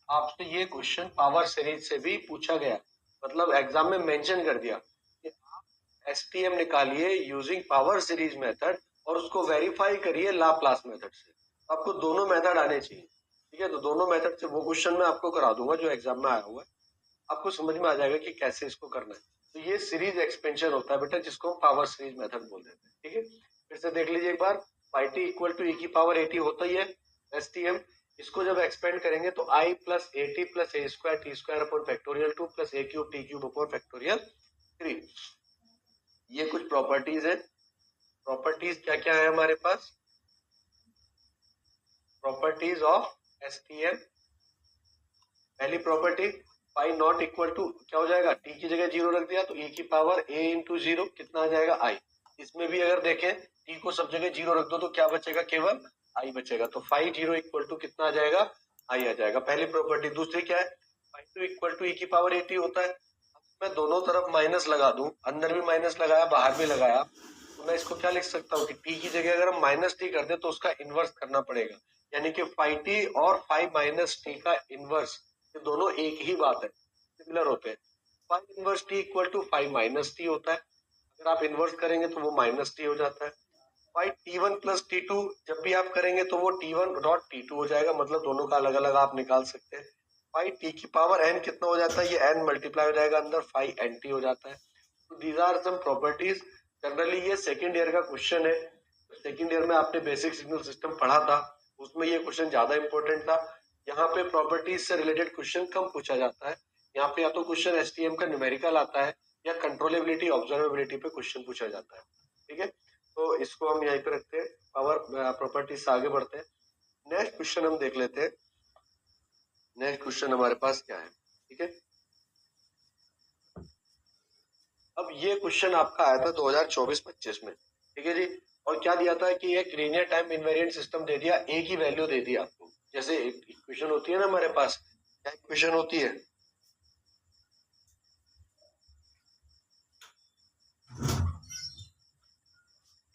आपसे ये क्वेश्चन पावर सीरीज से भी पूछा गया, मतलब एग्जाम में मेंशन कर दिया कि आप एसटीएम निकालिए यूजिंग पावर सीरीज मेथड और उसको वेरीफाई करिए लाप्लास मेथड से। आपको दोनों मेथड आने चाहिए। ठीक है, तो दोनों मेथड से वो क्वेश्चन मैं आपको करा दूंगा जो एग्जाम में आया हुआ है, आपको समझ में आ जाएगा कि कैसे इसको करना है। तो ये सीरीज एक्सपेंशन होता है बेटा, जिसको हम पावर सीरीज मेथड बोल देते हैं। ठीक है, फिर से देख लीजिए एक बार, फाई टी इक्वल टू ई की पावर 80 होता ही है एसटीएम। इसको जब एक्सपेंड करेंगे तो I plus 80 plus A square t square upon factorial 2 plus A cube t cube upon factorial 3। ये कुछ प्रॉपर्टीज है। प्रॉपर्टीज क्या क्या है हमारे पास? Properties of STM. पहली property, pi naught equal to क्या हो जाएगा? टी की जगह जीरो रख दिया तो e की पावर a इंटू जीरो कितना आ जाएगा? i। इसमें भी अगर देखें t को सब जगह जीरो रख दो तो क्या बचेगा? केवल i बचेगा। तो फाई जीरो इक्वल टू कितना आ जाएगा? i आ जाएगा। पहली प्रॉपर्टी। दूसरी क्या है? Phi two equal to e की पावर 80 होता है। मैं दोनों तरफ माइनस लगा दूं, अंदर भी माइनस लगाया बाहर भी लगाया, तो मैं इसको क्या लिख सकता हूँ कि टी की जगह अगर हम माइनस टी कर दे तो उसका इनवर्स करना पड़ेगा, यानी कि फाइव टी और फाइव माइनस टी का इनवर्स, ये दोनों एक ही बात है, सिमिलर होते हैं। Phi inverse t equal to phi minus t होता है। अगर आप इनवर्स करेंगे तो वो माइनस टी हो जाता है। Phi t one plus t two जब भी आप करेंगे तो वो t one dot t two हो जाएगा, मतलब दोनों का अलग अलग आप निकाल सकते हैं। फाइव टी की पावर एन कितना हो जाता है? ये एन मल्टीप्लाई हो जाएगा अंदर, फाइव एन टी हो जाता है। तो these are some properties. Generally ये सेकेंड ईयर का क्वेश्चन है। सेकेंड ईयर में आपने बेसिक सिग्नल सिस्टम पढ़ा था, उसमें ये क्वेश्चन ज्यादा इंपॉर्टेंट था। यहाँ पे प्रॉपर्टीज से रिलेटेड क्वेश्चन कम पूछा जाता है। यहाँ पे या तो क्वेश्चन एसटीएम का न्यूमेरिकल आता है या कंट्रोलेबिलिटी ऑब्जर्वेबिलिटी पे क्वेश्चन पूछा जाता है। ठीक है, तो इसको हम यहीं पे रखते हैं। पावर प्रॉपर्टीज से आगे बढ़ते हैं। नेक्स्ट क्वेश्चन हम देख लेते हैं। नेक्स्ट क्वेश्चन हमारे पास क्या है? ठीक है, अब ये क्वेश्चन आपका आया था 2024-25 में। ठीक है जी, और क्या दिया था कि एक लीनियर टाइम इनवेरिएंट सिस्टम दे दिया, ए की वैल्यू दे दी आपको। जैसे इक्वेशन होती है ना हमारे पास, क्या इक्वेशन होती है?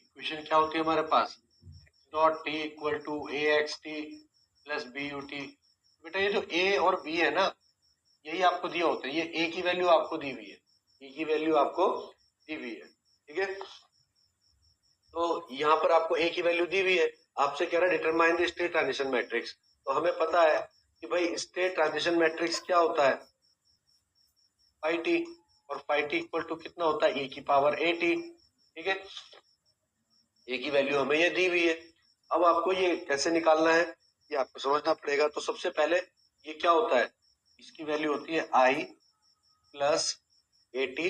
इक्वेशन क्या होती है हमारे पास? Dot t equal to A X t plus B U t. बेटा ये जो ए और बी है ना, यही आपको दिया होता है। ये ए की वैल्यू आपको दी हुई है, ए की वैल्यू आपको दी हुई है। ठीक है, तो यहाँ पर आपको ए की वैल्यू दी हुई है, आपसे कह रहा है determine the state transition matrix. तो हमें पता है कि भाई स्टेट ट्रांजिशन मैट्रिक्स क्या होता है? फाई टी, और फाई टी इक्वल टू कितना होता है? ए की पावर ए टी। ठीक है, ए की वैल्यू हमें ये दी हुई है। अब आपको ये कैसे निकालना है ये आपको समझना पड़ेगा। तो सबसे पहले ये क्या होता है? इसकी वैल्यू होती है I plus A t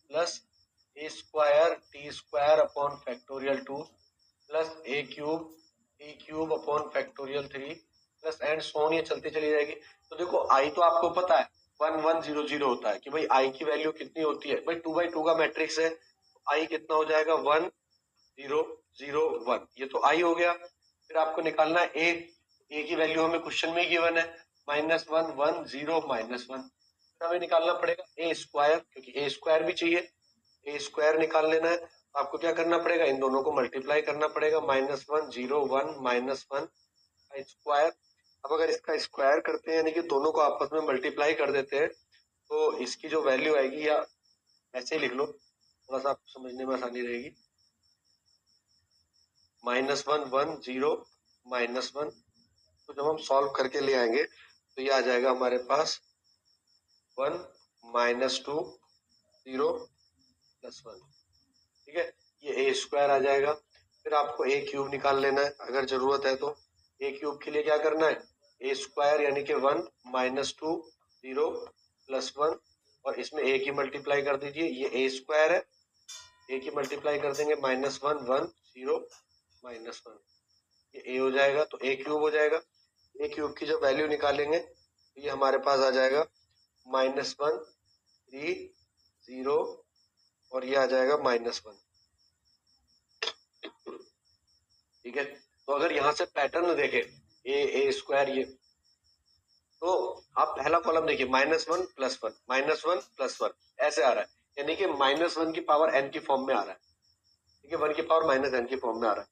plus A square t square upon factorial two plus A cube t cube upon factorial three plus and so on, ये चलती चली जाएगी। तो देखो आई तो आपको पता है 1100 होता है कि भाई आई की वैल्यू कितनी होती है? भाई 2x2 का मैट्रिक्स है, आई कितना हो जाएगा? 1001, ये तो आई हो गया। फिर आपको निकालना है ए की वैल्यू हमें क्वेश्चन में गिवन है -1 हमें निकालना पड़ेगा ए स्क्वायर, क्योंकि ए स्क्वायर भी चाहिए, ए स्क्वायर निकाल लेना है। आपको क्या करना पड़ेगा? इन दोनों को मल्टीप्लाई करना पड़ेगा, -101 का स्क्वायर। अब अगर इसका स्क्वायर करते हैं, यानी कि दोनों को आपस में मल्टीप्लाई कर देते हैं, तो इसकी जो वैल्यू आएगी, या ऐसे ही लिख लो, थोड़ा सा आपको समझने में आसानी रहेगी, -1 तो जब हम सॉल्व करके ले आएंगे तो ये आ जाएगा हमारे पास 1 -2 0 +1। ठीक है, ये ए स्क्वायर आ जाएगा। फिर आपको ए क्यूब निकाल लेना है अगर जरूरत है तो। ए क्यूब के लिए क्या करना है? ए स्क्वायर यानी कि 1 -2 0 +1, और इसमें ए की मल्टीप्लाई कर दीजिए, ये ए स्क्वायर है, ए की मल्टीप्लाई कर देंगे -1 1 0 -1, ये ए हो जाएगा, तो ए क्यूब हो जाएगा। ए क्यूब की जब वैल्यू निकालेंगे तो ये हमारे पास आ जाएगा -1 3 0, और ये आ जाएगा -1। ठीक है, तो अगर यहाँ से पैटर्न देखें ए स्क्वायर, ये तो आप पहला कॉलम देखिए -1 +1 -1 +1 ऐसे आ रहा है, यानी कि -1 की पावर n की फॉर्म में आ रहा है। ठीक है, 1 की पावर -n की फॉर्म में आ रहा है।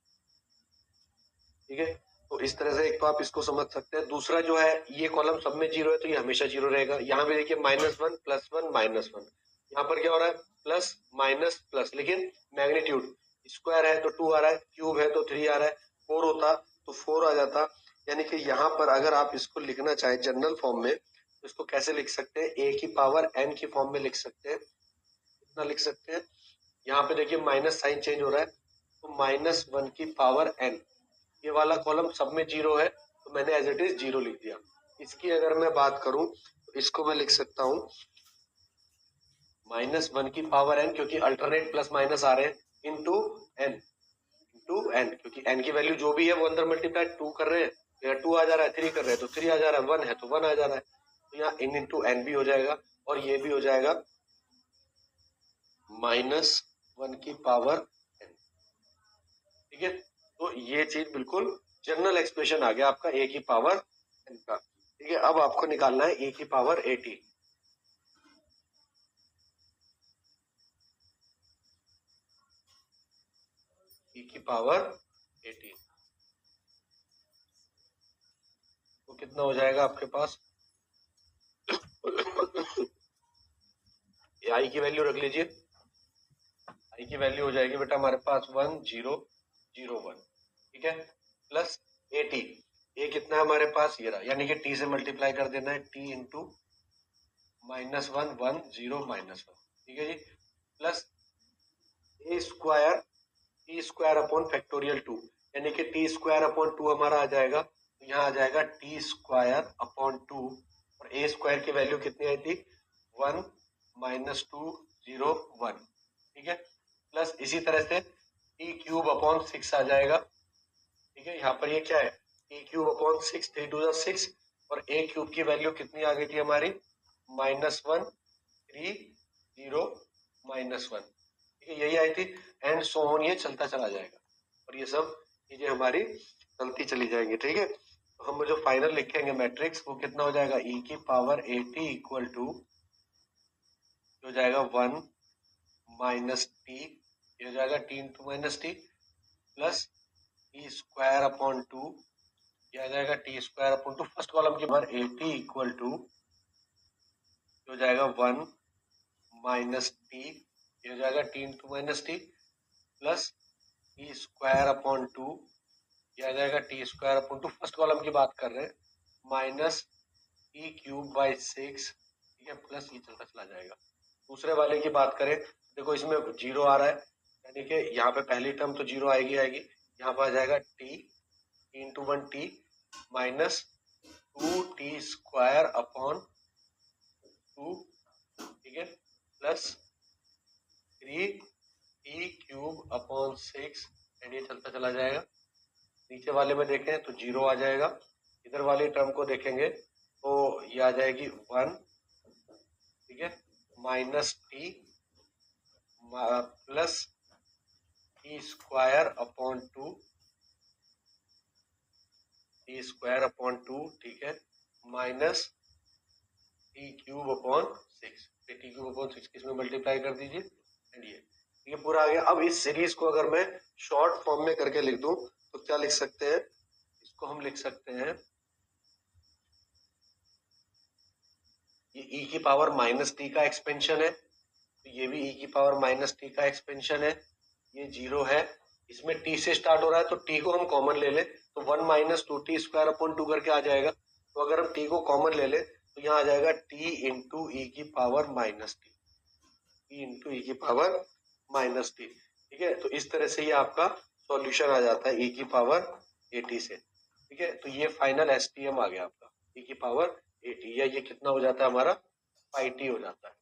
ठीक है, तो इस तरह से एक तो आप इसको समझ सकते हैं। दूसरा जो है, ये कॉलम सब में जीरो है तो ये हमेशा जीरो रहेगा। यहाँ पे देखिए -1 +1 -1, यहाँ पर क्या हो रहा है? प्लस माइनस प्लस, लेकिन मैग्नीट्यूड स्क्वायर है तो 2 आ रहा है, क्यूब है तो 3 आ रहा है, 4 होता तो 4 आ जाता। यानी कि यहाँ पर अगर आप इसको लिखना चाहें जनरल फॉर्म में तो इसको कैसे लिख सकते हैं? ए की पावर n की फॉर्म में लिख सकते हैं। कितना लिख सकते हैं? यहाँ पे देखिए माइनस साइन चेंज हो रहा है, तो -1 की पावर n, ये वाला कॉलम सब में जीरो है तो मैंने एज इट इज जीरो लिख दिया। इसकी अगर मैं बात करूं तो इसको मैं लिख सकता हूं -1 की पावर n, क्योंकि अल्टरनेट प्लस माइनस आ रहे हैं, इंटू n, क्योंकि n की वैल्यू जो भी है वो अंदर मल्टीप्लाई 2 कर रहे हैं, या 2 आ जा रहा है, 3 कर रहे हैं तो 3 आ जा रहा है, 1 है तो 1 आ जा रहा है, तो यहाँ n इंटू n भी हो जाएगा और ये भी हो जाएगा -1 की पावर n। ठीक है, तो ये चीज बिल्कुल जनरल एक्सप्रेशन आ गया आपका a की पावर n का। ठीक है, अब आपको निकालना है a की पावर 80। e की पावर 80 तो कितना हो जाएगा आपके पास? ये i की वैल्यू रख लीजिए, i की वैल्यू हो जाएगी बेटा हमारे पास 1001। ठीक है, प्लस 80, ये कितना है हमारे पास, ये रहा, यानी कि t से मल्टीप्लाई कर देना है, t इंटू -1 10 -1। ठीक है जी, plus a square t square upon factorial 2, यानी कि टी स्क्वायर अपॉन 2 हमारा आ जाएगा, तो यहाँ आ जाएगा टी स्क्वायर अपॉन 2, और ए स्क्वायर की वैल्यू कितनी आई थी, 1 -201। ठीक है, प्लस इसी तरह से टी क्यूब अपॉन 6 आ जाएगा। ठीक है, यहाँ पर ये क्या है, टी क्यूब अपॉन 6, 3 टू 6, और ए क्यूब की वैल्यू कितनी आ गई थी हमारी, -1 30 -1। ठीक है, यही आई थी, एंड सो ऑन, ये चलता चला जाएगा और ये सब चीजें हमारी चलती चली जाएंगी। ठीक है, तो हम जो फाइनल लिखेंगे मैट्रिक्स वो कितना हो जाएगा, e की पावर 80 इक्वल टू हो जाएगा 1 माइनस टी, ये हो जाएगा T into minus T, plus t square upon 2, ये आ जाएगा T square upon 2, first column की पावर 80 इक्वल टू हो जाएगा 1 माइनस टी, ये हो जाएगा T into minus T, plus t square upon 2, ये आ जाएगा T square upon 2, first column की बात कर रहे हैं, माइनस टी क्यूब बाई 6। ठीक है, प्लस ये चलता चला जाएगा। दूसरे वाले की बात करें, देखो इसमें 0 आ रहा है, यानी कि यहाँ पे पहली टर्म तो 0 आएगी, यहाँ पर आ जाएगा T into 1 T minus 2 T square upon 2। ठीक है, plus 3 T cube upon 6, and ये चलता चला जाएगा। नीचे वाले में देखें तो 0 आ जाएगा, इधर वाली टर्म को देखेंगे तो ये आ जाएगी 1। ठीक है, minus T plus t square upon 2, T square upon 2। ठीक है, minus T cube upon 6, T cube upon 6 किसमें मल्टीप्लाई कर दीजिए, एंड ये पूरा आ गया। अब इस सीरीज को अगर मैं शॉर्ट फॉर्म में करके लिख दूं तो क्या लिख सकते हैं, इसको हम लिख सकते हैं, ये e की पावर माइनस टी का एक्सपेंशन है, तो ये भी e की पावर माइनस टी का एक्सपेंशन है, ये 0 है, इसमें t से स्टार्ट हो रहा है तो t को हम कॉमन ले लें तो 1 माइनस 2t स्क्वायर अपॉन 2 करके आ जाएगा। तो अगर हम t को कॉमन ले लें तो यहाँ आ जाएगा t इंटू ई की पावर माइनस टी, इंटू ई की पावर माइनस टी। ठीक है, तो इस तरह से ये आपका सॉल्यूशन आ जाता है e की पावर 80 से। ठीक है, तो ये फाइनल एसटीएम आ गया आपका e की पावर 80, या ये कितना हो जाता है हमारा 5t हो जाता है।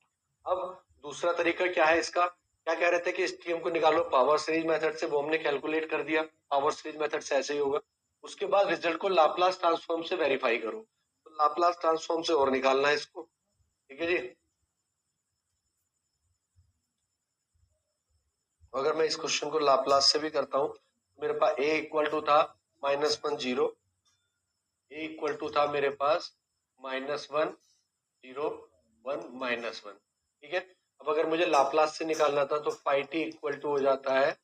अब दूसरा तरीका क्या है इसका, क्या कह रहे थे कि एसटीएम को निकालो पावर सीरीज मेथड से, वो हमने कैलकुलेट कर दिया, पावर सीरीज मेथड से ऐसे ही होगा। उसके बाद रिजल्ट को लाप्लास ट्रांसफॉर्म से वेरीफाई करो, तो लाप्लास ट्रांसफॉर्म से और निकालना है इसको। ठीक है जी, अगर मैं इस क्वेश्चन को लाप्लास से भी करता हूँ, मेरे पास a इक्वल टू था -1 0, a इक्वल टू था मेरे पास -1 0 1 -1। ठीक है, अब अगर मुझे लाप्लास से निकालना था तो फाई टी इक्वल टू हो जाता है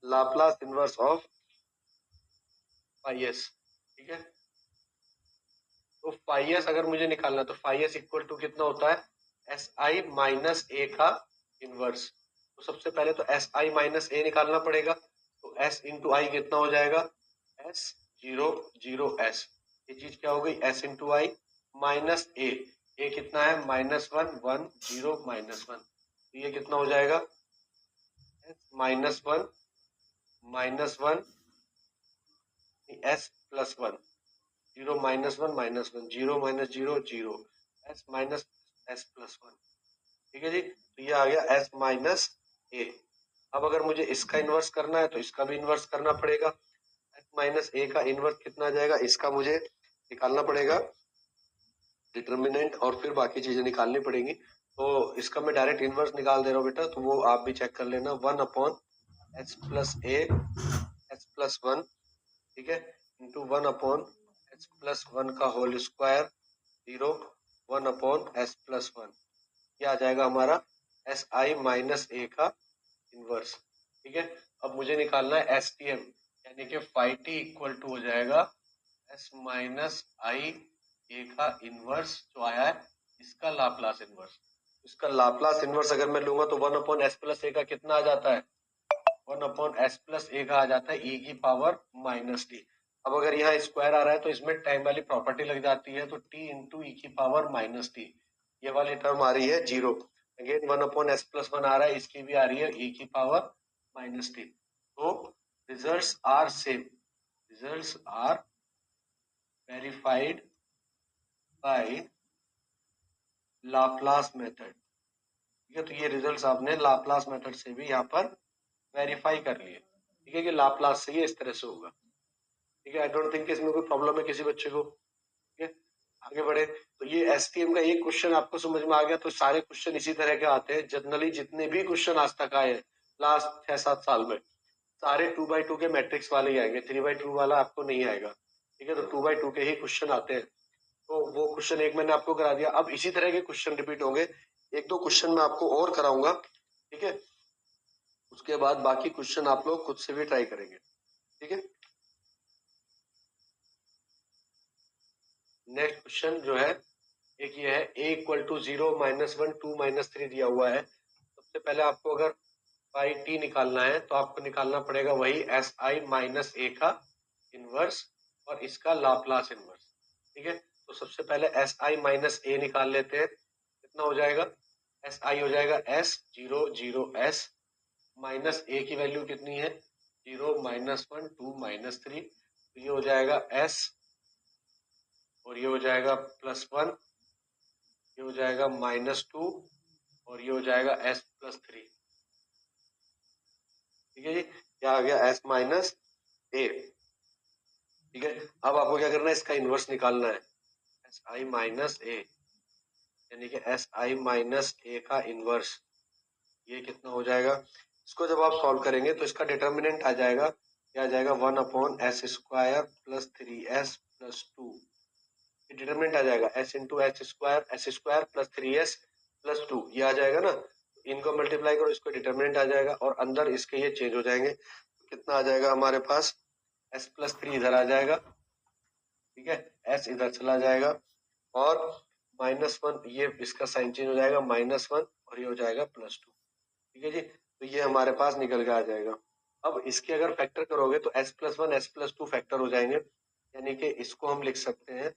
Laplace inverse of phi s. ठीक है, तो फाई एस अगर मुझे निकालना तो फाई एस इक्वल टू कितना होता है, एस आई माइनस ए का इनवर्स। तो सबसे पहले तो एस आई माइनस ए निकालना पड़ेगा, तो एस इंटू आई कितना हो जाएगा, एस 0 0 एस, ये चीज क्या हो गई, एस इंटू आई माइनस ए कितना है -1 1 0 -1, तो ये कितना हो जाएगा, -1 -1 S plus 1 0 -1 -1 0 -0 0 S minus S plus 1। ठीक है जी। तो ये आ गया s माइनस ए। अब अगर मुझे इसका इन्वर्स करना है तो इसका भी इन्वर्स करना पड़ेगा। s माइनस ए का इन्वर्स कितना आ जाएगा, इसका मुझे निकालना पड़ेगा डिटर्मिनेंट और फिर बाकी चीजें निकालनी पड़ेंगी। तो इसका मैं डायरेक्ट इन्वर्स निकाल दे रहा हूँ बेटा, तो वो आप भी चेक कर लेना। 1/s प्लस ए s प्लस 1, ठीक है, इंटू 1/s प्लस 1 का होल स्क्वायर 0, 1/s प्लस 1। ये आ जाएगा हमारा एस आई माइनस ए का इन्वर्स। ठीक है, अब मुझे निकालना है एस टी एम, यानी कि फाई टी इक्वल टू हो जाएगा एस माइनस आई ए का इनवर्स जो आया है इसका लाप्लास इनवर्स। इसका लाप्लास इनवर्स अगर मैं लूंगा तो 1/s प्लस ए का कितना आ जाता है, 1/s प्लस ए का आ जाता है e की पावर माइनस टी। अब अगर यहाँ स्क्वायर आ रहा है तो इसमें टाइम वाली प्रॉपर्टी लग जाती है, तो t इंटू ई की पावर माइनस टी, ये वाली टर्म आ रही है 0। अगेन 1/s प्लस 1 आ रहा है, इसकी भी आ रही है e की पावर माइनस टी। तो results are same, results are verified by Laplace method. ठीक है, तो ये रिजल्ट्स आपने लाप्लास मेथड से भी यहाँ पर वेरीफाई कर लिए। ठीक है, कि लाप्लास से ये इस तरह से होगा। ठीक है, आई डोंट थिंक इसमें कोई प्रॉब्लम है किसी बच्चे को। ठीक है, आगे बढ़े। तो ये एसटीएम का एक क्वेश्चन आपको समझ में आ गया, तो सारे क्वेश्चन इसी तरह के आते हैं जनरली। जितने भी क्वेश्चन आज तक आए हैं लास्ट 6-7 साल में, सारे 2x2 के मैट्रिक्स वाले ही आएंगे, 3x2 वाला आपको नहीं आएगा। ठीक है, तो 2x2 के ही क्वेश्चन आते हैं। तो वो क्वेश्चन एक मैंने आपको करा दिया, अब इसी तरह के क्वेश्चन रिपीट होंगे। 1-2 क्वेश्चन मैं आपको और कराऊंगा। ठीक है, उसके बाद बाकी क्वेश्चन आप लोग खुद से भी ट्राई करेंगे। ठीक है, नेक्स्ट क्वेश्चन जो है एक ये है, a इक्वल टू 0, -1, 2, -3 दिया हुआ है। सबसे पहले आपको अगर पाई टी निकालना है तो आपको निकालना पड़ेगा वही एस आई माइनस ए का इनवर्स और इसका लाप्लास इनवर्स। ठीक है, तो सबसे पहले एस आई माइनस ए निकाल लेते हैं। कितना हो जाएगा, एस आई हो जाएगा s 0 0 s माइनस ए की वैल्यू कितनी है 0, -1, 2, -3, तो ये हो जाएगा s और ये हो जाएगा +1, ये हो जाएगा -2 और ये हो जाएगा s +3। ठीक है जी, क्या आ गया s माइनस ए। ठीक है, अब आपको क्या करना है, इसका इनवर्स निकालना है, एस आई माइनस ए, यानी कि एस आई माइनस ए का इनवर्स। ये कितना हो जाएगा, इसको जब आप सॉल्व करेंगे तो इसका डिटर्मिनेंट आ जाएगा, क्या आ जाएगा 1/s square plus 3s plus 2। Determinant आ जाएगा s into h square, s square plus 3s plus 2, ये आ जाएगा ना। इनको मल्टीप्लाई करो, इसको डिटर्मिनेंट आ जाएगा और अंदर इसके ये चेंज हो जाएंगे। कितना आ जाएगा हमारे पास, s प्लस 3 इधर आ जाएगा। ठीक है, s इधर चला जाएगा और -1, ये इसका साइन चेंज हो जाएगा, -1 और ये हो जाएगा +2। ठीक है जी, तो ये हमारे पास निकल के आ जाएगा। अब इसके अगर फैक्टर करोगे तो s plus 1 s plus 2 factor हो जाएंगे, यानी कि इसको हम लिख सकते हैं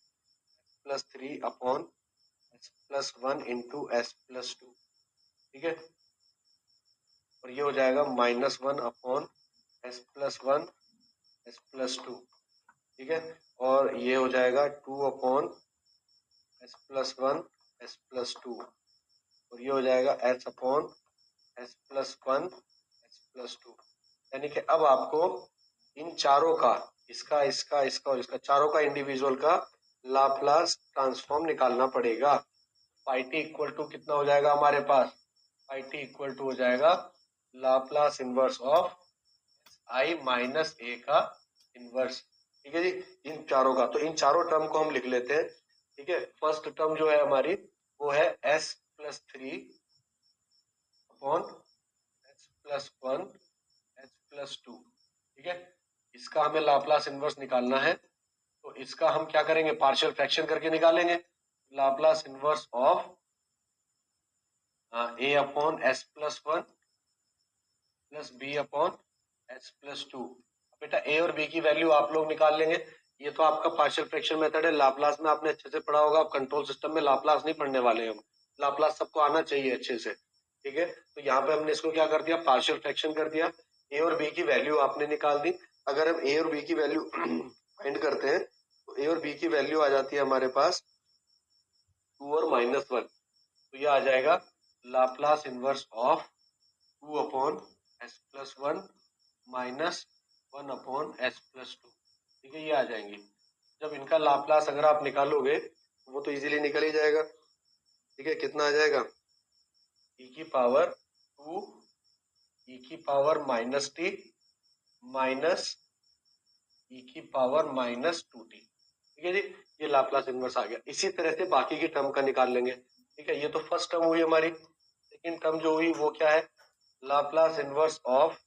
+3/s+1 इंटू s प्लस 2। ठीक है, और ये हो जाएगा -1/s प्लस 1 s प्लस 2। ठीक है, और ये हो जाएगा 2/s प्लस 1 s प्लस 2 और ये हो जाएगा s प्लस 1 s प्लस 2। यानी कि अब आपको इन चारों का, इसका इसका इसका और इसका, चारों का इंडिविजुअल का लाप्लास ट्रांसफॉर्म निकालना पड़ेगा। पाई टी इक्वल टू कितना हो जाएगा हमारे पास, पाई टी इक्वल टू हो जाएगा Laplace inverse of I minus ए का इनवर्स। ठीक है जी, इन चारों का, तो इन चारों टर्म को हम लिख लेते हैं। ठीक है, फर्स्ट टर्म जो है हमारी वो है s plus 3 upon s plus 1 s plus 2। ठीक है, इसका हमें लाप्लास इनवर्स निकालना है, तो इसका हम क्या करेंगे, पार्शियल फ्रैक्शन करके निकालेंगे। Laplace inverse of a upon s plus 1 plus b upon s plus 2। बेटा a और b की वैल्यू आप लोग निकाल लेंगे। ये तो आपका पार्शियल फ्रैक्शन मेथड है, लाप्लास में आपने अच्छे से पढ़ा होगा। आप कंट्रोल सिस्टम में लाप्लास नहीं पढ़ने वाले, हम लाप्लास सबको आना चाहिए अच्छे से। ठीक है, तो यहाँ पे हमने इसको क्या कर दिया, पार्शियल फ्रैक्शन कर दिया। a और b की वैल्यू आपने निकाल दी। अगर हम a और b की वैल्यू फाइंड करते हैं तो a और b की वैल्यू आ जाती है हमारे पास 2 और -1, तो ये आ जाएगा Laplace inverse of 2 upon S plus 1 minus 1 upon S plus 2। ठीक है, ये आ जाएंगी। जब इनका लाप्लास अगर आप निकालोगे वो तो इजीली निकल ही जाएगा। ठीक है, कितना आ जाएगा, e की पावर 2 e की पावर माइनस टी माइनस e की पावर माइनस 2t। ठीक है जी, ये लाप्लास इनवर्स आ गया। इसी तरह से बाकी की टर्म का निकाल लेंगे। ठीक है, ये तो फर्स्ट टर्म हुई हमारी। सेकंड टर्म जो हुई वो क्या है, Laplace inverse of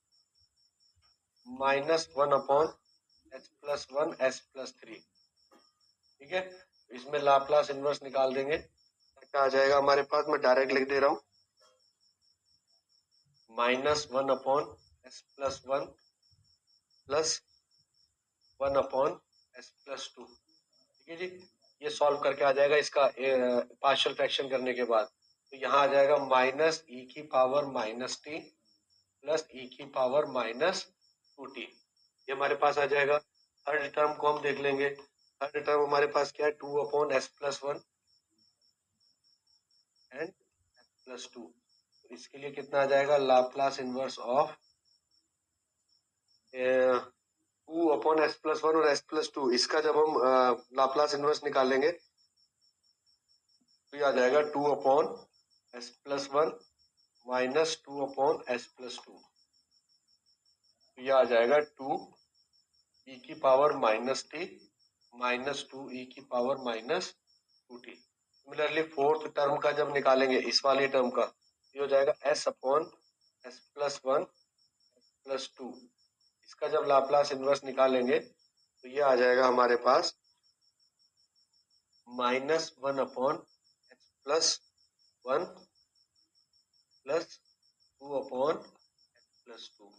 minus 1 upon h plus 1 S plus 3। ठीक है, इसमें लाप्लास इनवर्स निकाल देंगे, क्या आ जाएगा हमारे पास, मैं डायरेक्ट लिख दे रहा हूं, minus 1 upon S plus 1 plus 1 upon S plus 2। ठीक है जी, ये सॉल्व करके आ जाएगा इसका पार्शियल फ्रैक्शन करने के बाद। तो यहाँ आ जाएगा माइनस ई की पावर माइनस टी प्लस ई की पावर माइनस 2t। ये हमारे पास आ जाएगा। थर्ड टर्म को हम देख लेंगे। थर्ड टर्म हमारे पास क्या है, 2 upon S plus 1 and S plus 2। तो इसके लिए कितना आ जाएगा, Laplace inverse of 2 upon S plus 1 और एस प्लस 2, इसका जब हम लाप्लास इनवर्स निकालेंगे तो ये आ जाएगा 2 upon S plus 1 minus 2 upon S plus 2। तो ये आ जाएगा 2 ई की पावर माइनस टी माइनस 2 ई की पावर minus 2t। Similarly fourth term का जब निकालेंगे, इस वाली टर्म का, ये हो जाएगा S upon S plus 1 plus 2। इसका जब लाप्लास इनवर्स निकालेंगे तो ये आ जाएगा हमारे पास minus 1 upon h plus 1 plus 2 upon h plus 2।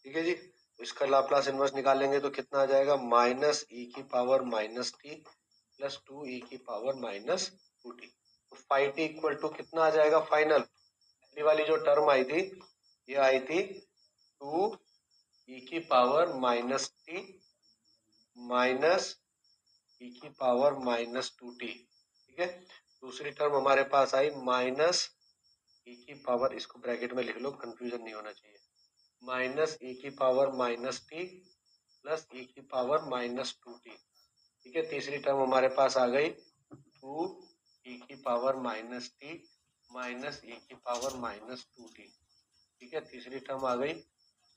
ठीक है जी, इसका लाप्लास इनवर्स निकालेंगे तो कितना आ जाएगा, माइनस ई की पावर माइनस टी प्लस 2 ई की पावर माइनस 2t। तो 5t इक्वल टू कितना आ जाएगा फाइनल, पहली वाली जो टर्म आई थी ये आई थी 2 ई की पावर माइनस टी माइनस ई की पावर माइनस 2t। ठीक है, दूसरी टर्म हमारे पास आई माइनस ई की पावर, इसको ब्रैकेट में लिख लो, कंफ्यूजन नहीं होना चाहिए, माइनस ई की पावर माइनस टी प्लस ई की पावर माइनस 2t। ठीक है, तीसरी टर्म हमारे पास आ गई 2 ई की पावर माइनस टी माइनस ई की पावर माइनस 2t। ठीक है, तीसरी टर्म आ गई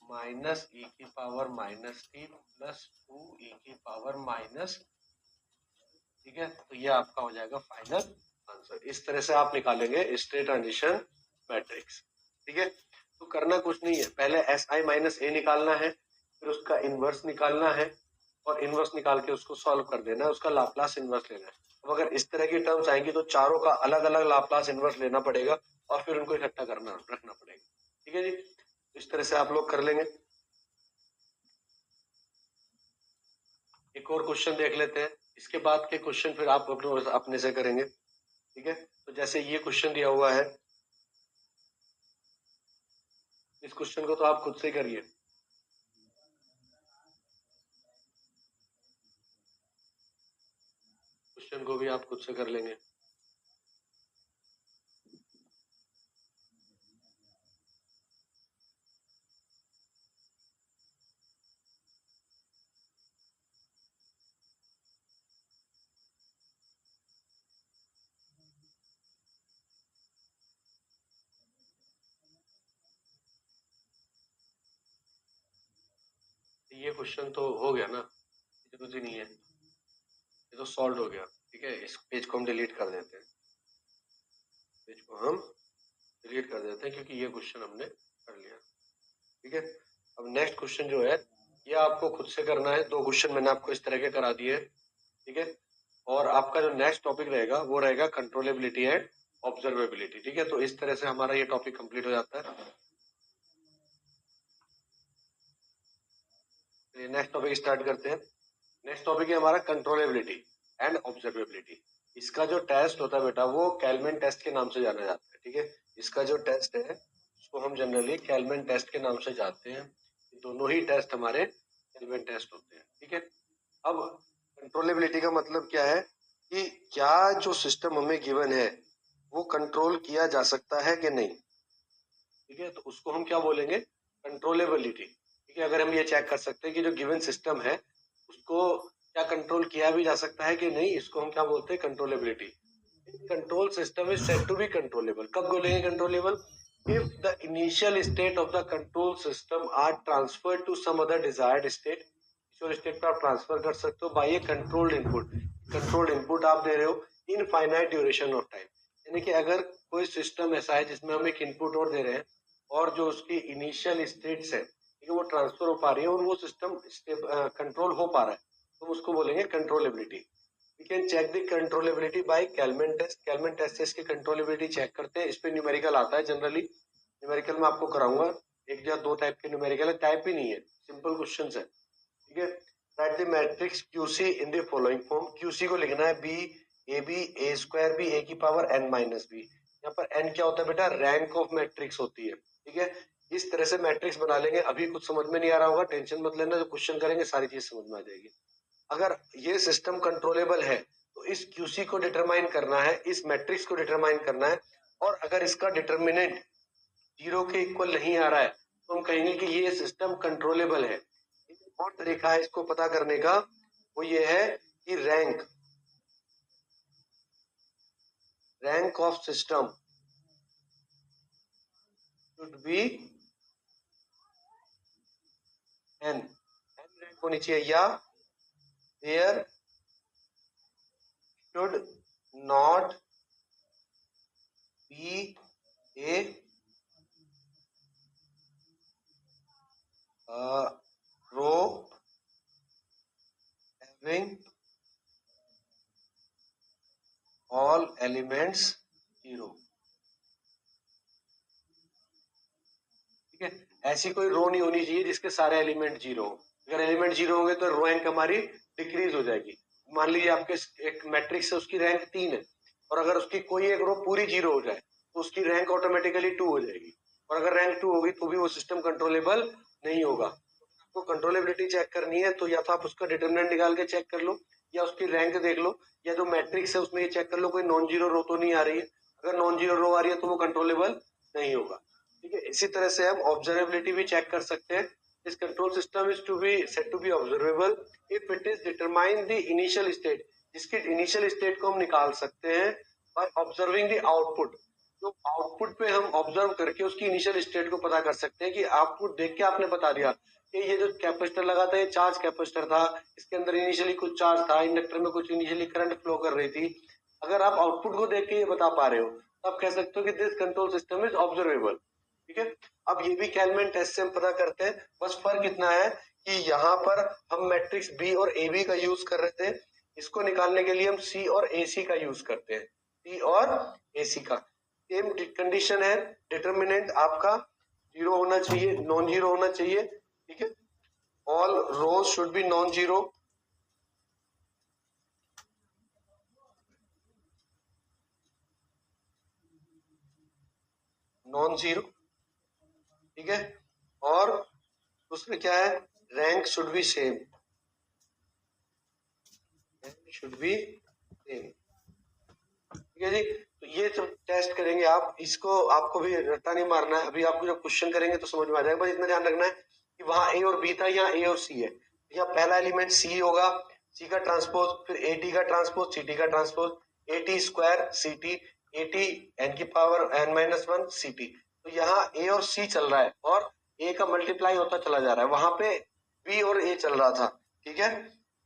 माइनस ई की पावर माइनस टी प्लस 2 ई की पावर माइनस। ठीक है, तो ये आपका हो जाएगा फाइनल आंसर। इस तरह से आप निकालेंगे स्टेट ट्रांजिशन मैट्रिक्स। ठीक है, तो करना कुछ नहीं है, पहले एस आई माइनस ए निकालना है, फिर उसका इनवर्स निकालना है और इनवर्स निकाल के उसको सॉल्व कर देना है, उसका लाप्लास इनवर्स लेना है। अब अगर इस तरह की टर्म्स आएंगी तो चारों का अलग अलग लाप्लास इनवर्स लेना पड़ेगा और फिर उनको इकट्ठा करना रखना पड़ेगा। ठीक है जी, इस तरह से आप लोग कर लेंगे। एक और क्वेश्चन देख लेते हैं, इसके बाद के क्वेश्चन फिर आप अपने से करेंगे। ठीक है, तो जैसे ये क्वेश्चन दिया हुआ है, इस क्वेश्चन को तो आप खुद से करिए। क्वेश्चन को भी आप खुद से कर लेंगे। ये क्वेश्चन तो हो गया ना, जरूरत ही नहीं है, ये तो सॉल्व हो गया। ठीक है, इस पेज को हम डिलीट कर देते हैं, पेज को हम डिलीट कर देते हैं क्योंकि ये क्वेश्चन हमने कर लिया। ठीक है, अब नेक्स्ट क्वेश्चन जो है ये आपको खुद से करना है। दो क्वेश्चन मैंने आपको इस तरह के करा दिए। ठीक है, और आपका जो नेक्स्ट टॉपिक रहेगा वो रहेगा कंट्रोलेबिलिटी एंड ऑब्जर्वेबिलिटी। ठीक है, तो इस तरह से हमारा ये टॉपिक कंप्लीट हो जाता है। नेक्स्ट टॉपिक स्टार्ट करते हैं। नेक्स्ट टॉपिक है हमारा कंट्रोलेबिलिटी एंड ऑब्जर्वेबिलिटी। इसका जो टेस्ट होता है बेटा वो कैलमैन टेस्ट के नाम से जाना जाता है। ठीक है, इसका जो टेस्ट है उसको हम जनरली कैलमैन टेस्ट के नाम से जानते हैं। दोनों ही टेस्ट हमारे कैलमैन टेस्ट होते हैं। ठीक है, अब कंट्रोलेबिलिटी का मतलब क्या है कि क्या जो सिस्टम हमें गिवन है वो कंट्रोल किया जा सकता है कि नहीं, ठीक है, तो उसको हम क्या बोलेंगे, कंट्रोलेबिलिटी। ठीक है, अगर हम ये चेक कर सकते हैं कि जो गिवन सिस्टम है उसको क्या कंट्रोल किया भी जा सकता है कि नहीं, इसको हम क्या बोलते हैं, controllability. Control system is said to be controllable. कब बोलेंगे controllable, if the initial state of the control system are transferred to some other desired state. Initial state पे आप ट्रांसफर कर सकते हो by a controlled input. Controlled input आप दे रहे हो in finite duration of time, यानी कि अगर कोई सिस्टम ऐसा है जिसमें हम एक इनपुट और दे रहे हैं और जो उसकी इनिशियल स्टेट्स है, ठीक है, वो ट्रांसफर हो पा रही है और वो सिस्टम कंट्रोल हो पा रहा है, तो उसको बोलेंगे controllability. We can check the controllability by Kalman test. Kalman test से इसकी controllability चेक करते हैं। इस पे न्यूमेरिकल आता है जनरली, न्यूमेरिकल में आपको कराऊंगा। एक या दो टाइप के न्यूमेरिकल है, टाइप ही नहीं है, सिंपल क्वेश्चंस है, ठीक है। Write the matrix QC in the following form. QC को लिखना है B A B A square B A की पावर n माइनस बी। यहाँ पर n क्या होता है बेटा, रैंक ऑफ मैट्रिक्स होती है, ठीक है। इस तरह से मैट्रिक्स बना लेंगे। अभी कुछ समझ में नहीं आ रहा होगा, टेंशन मत लेना, जो क्वेश्चन करेंगे सारी चीज समझ में आ जाएगी। अगर ये सिस्टम कंट्रोलेबल है तो इस QC को डिटरमाइन करना है, इस मैट्रिक्स को डिटरमाइन करना है, और अगर इसका डिटरमिनेंट 0 के इक्वल नहीं आ रहा है तो हम कहेंगे कि ये सिस्टम कंट्रोलेबल है। एक और तरीका है इसको पता करने का, वो ये है कि rank of system should be n rank होनी चाहिए, या there should not be a row having all elements 0। ठीक है, ऐसी कोई रो नहीं होनी चाहिए जिसके सारे एलिमेंट 0 हो। अगर एलिमेंट 0 होंगे तो रो रैंक हमारी डिक्रीज हो जाएगी। मान लीजिए आपके एक मैट्रिक्स है, उसकी रैंक 3 है, और अगर उसकी कोई एक रो पूरी 0 हो जाए तो उसकी रैंक ऑटोमेटिकली 2 हो जाएगी, और अगर रैंक 2 होगी तो भी वो सिस्टम कंट्रोलेबल नहीं होगा। आपको कंट्रोलेबिलिटी चेक करनी है तो या तो आप उसका डिटरमिनेंट निकाल के चेक कर लो, या उसकी रैंक देख लो, या जो मैट्रिक्स है उसमें ये चेक कर लो कोई नॉन जीरो रो तो नहीं आ रही है। अगर नॉन जीरो रो आ रही है तो वो कंट्रोलेबल नहीं होगा, ठीक है। इसी तरह से हम ऑब्जर्वेबिलिटी भी चेक कर सकते हैं। This control system is to be said to be observable if it is determine the initial state. जिसकी इनिशियल स्टेट को हम निकाल सकते हैं बाय ऑब्जर्विंग द आउटपुट। तो आउटपुट पे हम ऑब्जर्व करके उसकी इनिशियल स्टेट को पता कर सकते हैं कि आउटपुट देख के आपने बता दिया कि ये जो कैपेसिटर लगा था ये चार्ज कैपेसिटर था, इसके अंदर इनिशियली कुछ चार्ज था, इंडक्टर में कुछ इनिशियली करंट फ्लो कर रही थी। अगर आप आउटपुट को देख के ये बता पा रहे हो तो आप कह सकते हो कि this control system is observable, ठीक है। अब ये भी कैलमैन टेस्ट से हम पता करते हैं, बस फर्क इतना है कि यहाँ पर हम मैट्रिक्स बी और ए बी का यूज कर रहे थे, इसको निकालने के लिए हम सी और ए सी का यूज करते हैं, सी और ए सी का। सेम कंडीशन है, डिटरमिनेंट आपका 0 होना चाहिए, नॉन जीरो होना चाहिए, ठीक है। All rows should be non zero, non zero, ठीक है। और उसमें क्या है, rank should be same, should be same, ठीक है जी। तो ये तो टेस्ट करेंगे आप, इसको आपको भी रट्टा नहीं मारना है। अभी आपको जब क्वेश्चन करेंगे तो समझ में आ जाएगा, बस इतना ध्यान रखना है कि वहां ए और बी था, यहाँ ए और सी है। यहाँ पहला एलिमेंट सी होगा, सी का ट्रांसपोज, फिर ए टी का ट्रांसपोज, सी टी का transpose, A T square C T, A T n की power n minus one C T. तो यहाँ ए और सी चल रहा है और ए का मल्टीप्लाई होता चला जा रहा है, वहां पे बी और ए चल रहा था, ठीक है।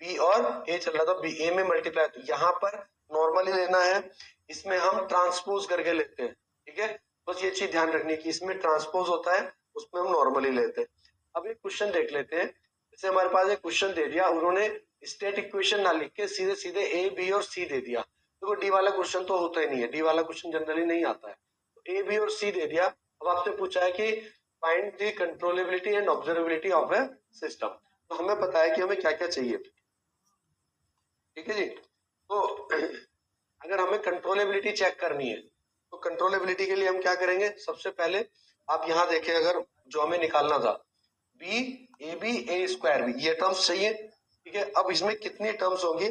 बी और ए चल रहा था, बी ए में मल्टीप्लाई, तो यहाँ पर नॉर्मली लेना है, इसमें हम ट्रांसपोज करके लेते हैं, ठीक है। बस ये चीज ध्यान रखनी है कि इसमें ट्रांसपोज होता है, उसमें हम नॉर्मली लेते हैं। अब एक क्वेश्चन देख लेते हैं। जैसे हमारे पास एक क्वेश्चन दे दिया, उन्होंने स्टेट इक्वेशन ना लिख के सीधे सीधे ए बी और सी दे दिया, तो डी वाला क्वेश्चन तो होता ही नहीं है, डी वाला क्वेश्चन जनरली नहीं आता है। तो ए बी और सी दे दिया, अब आपसे पूछा है कि find the controllability and observability of a system. तो हमें पता है कि हमें क्या क्या चाहिए, ठीक है जी। तो अगर हमें कंट्रोलेबिलिटी चेक करनी है तो कंट्रोलेबिलिटी के लिए हम क्या करेंगे, सबसे पहले आप यहाँ देखें, अगर जो हमें निकालना था b a B A square b, ये टर्म्स चाहिए, ठीक है। अब इसमें कितनी टर्म्स होंगी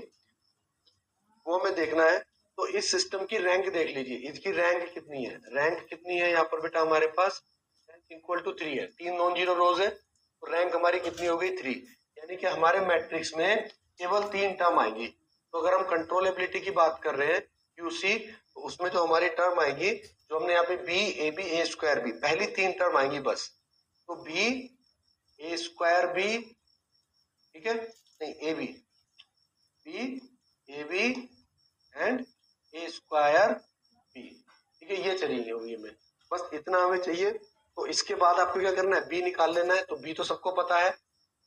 वो हमें देखना है। तो इस सिस्टम की रैंक देख लीजिए, इसकी रैंक कितनी है, रैंक कितनी है यहाँ पर बेटा हमारे पास, रैंक इक्वल टू 3 है, 3 नॉन जीरो रोज है, तो रैंक हमारी कितनी हो गई 3, यानी कि हमारे मैट्रिक्स में केवल 3 टर्म आएंगी। तो अगर हम कंट्रोलेबिलिटी की बात कर रहे हैं क्यूसी, तो उसमें जो हमारी टर्म आएगी, जो हमने यहाँ पे b a B A square b, पहली 3 टर्म आएंगी बस, तो बी ए स्क्वायर बी, ठीक है, नहीं a b, b a b and a square b, ठीक है, ये चलेंगे होगी हमें, बस इतना हमें चाहिए। तो इसके बाद आपको क्या करना है, बी निकाल लेना है, तो बी तो सबको पता है,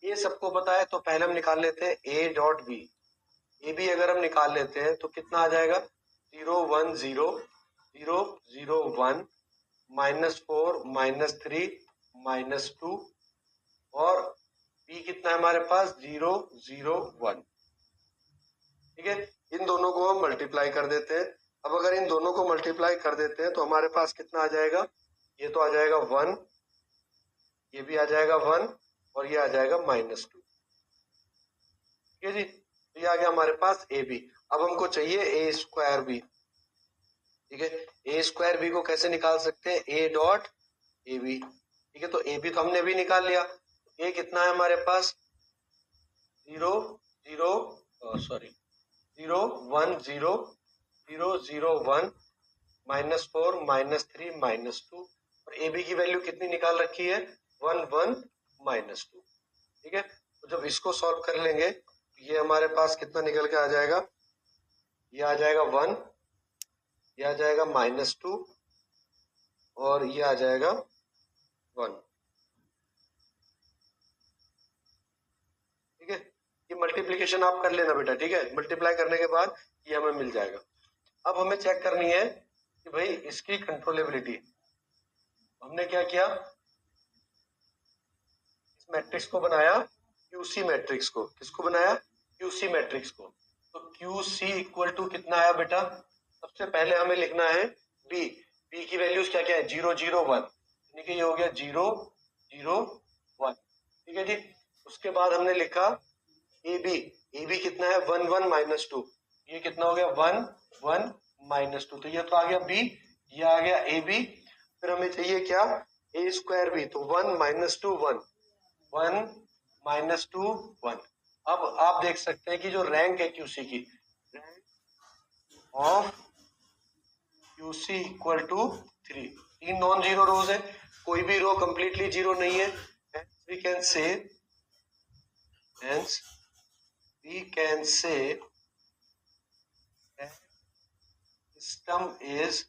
ए सबको पता है, तो पहले हम निकाल लेते हैं a dot b, a b अगर हम निकाल लेते हैं तो कितना आ जाएगा, 0 1 0 0 0 1 -4 -3 -2, और बी कितना है हमारे पास 0 0 1, ठीक है। इन दोनों को हम मल्टीप्लाई कर देते हैं। अब अगर इन दोनों को मल्टीप्लाई कर देते हैं तो हमारे पास कितना आ जाएगा, ये तो आ जाएगा 1, ये भी आ जाएगा 1, और ये आ जाएगा -2, ठीक है जी। तो ये आ गया हमारे पास ए बी। अब हमको चाहिए ए स्क्वायर बी, ठीक है। ए स्क्वायर बी को कैसे निकाल सकते हैं, ए डॉट ए बी, ठीक है। तो ए बी तो हमने भी निकाल लिया, ए कितना है हमारे पास 0 0 सॉरी 0 1 0 0 0 1 -4 -3 -2, और ए बी की वैल्यू कितनी निकाल रखी है 1 1 -2, ठीक है। तो जब इसको सॉल्व कर लेंगे ये हमारे पास कितना निकल के आ जाएगा, ये आ जाएगा 1, ये आ जाएगा -2, और ये आ जाएगा 1, ठीक है। ये मल्टीप्लिकेशन आप कर लेना बेटा, ठीक है, मल्टीप्लाई करने के बाद ये हमें मिल जाएगा। अब हमें चेक करनी है कि भाई इसकी कंट्रोलेबिलिटी, हमने क्या किया, इस मैट्रिक्स को बनाया क्यूसी मैट्रिक्स को, किसको बनाया, क्यूसी मैट्रिक्स को। तो क्यूसी इक्वल टू कितना आया बेटा, सबसे पहले हमें लिखना है बी, बी की वैल्यूज क्या क्या है 0 0 1, यानी कि ये हो गया 0 0 1, ठीक है जी। उसके बाद हमने लिखा ए बी, ए बी कितना है 1 1 -2, ये कितना हो गया 1 1 -2, तो ये तो आ गया बी, ये आ गया ए बी। फिर हमें चाहिए क्या, ए स्क्वायर बी, तो 1 -2 1 1 -2 1। अब आप देख सकते हैं कि जो रैंक है क्यूसी की, rank of Q C equal to 3, 3 non zero rows है, कोई भी रो कंप्लीटली जीरो नहीं है, we can say, hence we can say that system is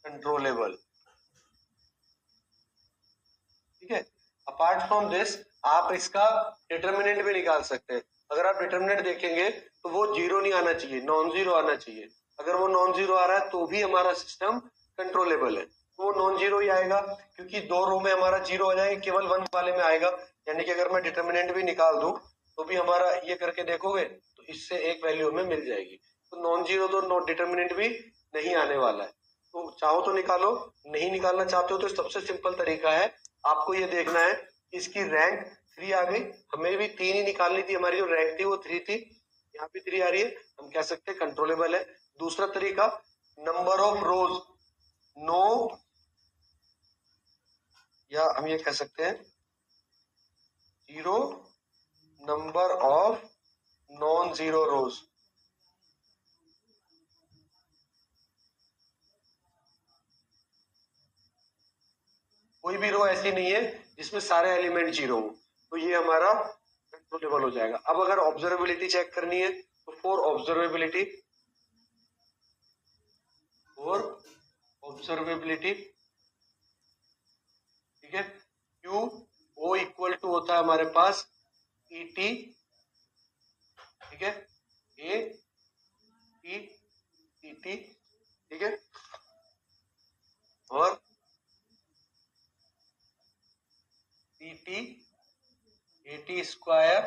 controllable, ठीक है। अपार्ट फ्रॉम दिस आप इसका डिटर्मिनेंट भी निकाल सकते हैं। अगर आप डिटर्मिनेंट देखेंगे तो वो जीरो नहीं आना चाहिए, नॉन जीरो आना चाहिए। अगर वो नॉन जीरो आ रहा है तो भी हमारा सिस्टम कंट्रोलेबल है, तो वो नॉन जीरो ही आएगा, क्योंकि 2 रो में हमारा जीरो आ जाएगा, केवल 1 वाले में आएगा। यानी कि अगर मैं डिटर्मिनेंट भी निकाल दूं तो भी हमारा, ये करके देखोगे तो इससे एक वैल्यू हमें मिल जाएगी। तो नॉन जीरो तो डिटर्मिनेंट भी नहीं आने वाला है। तो चाहो तो निकालो, नहीं निकालना चाहते हो तो सबसे सिंपल तरीका है, आपको ये देखना है इसकी रैंक 3 आ गई, हमें भी 3 ही निकालनी थी, हमारी जो रैंक थी वो 3 थी, यहाँ भी 3 आ रही है, हम कह सकते हैं कंट्रोलेबल है। दूसरा तरीका, नंबर ऑफ रोज नो, या हम ये कह सकते हैं 0 नंबर ऑफ नॉन जीरो रोज, कोई भी रो ऐसी नहीं है जिसमें सारे एलिमेंट जीरो हो, तो ये हमारा कंट्रोलेबल हो जाएगा। अब अगर ऑब्जर्वेबिलिटी चेक करनी है तो फॉर ऑब्जर्वेबिलिटी, ठीक है, क्यू ओ इक्वल टू होता है हमारे पास ई टी, ठीक है, ए टी ई टी, ठीक है, और T T A T square,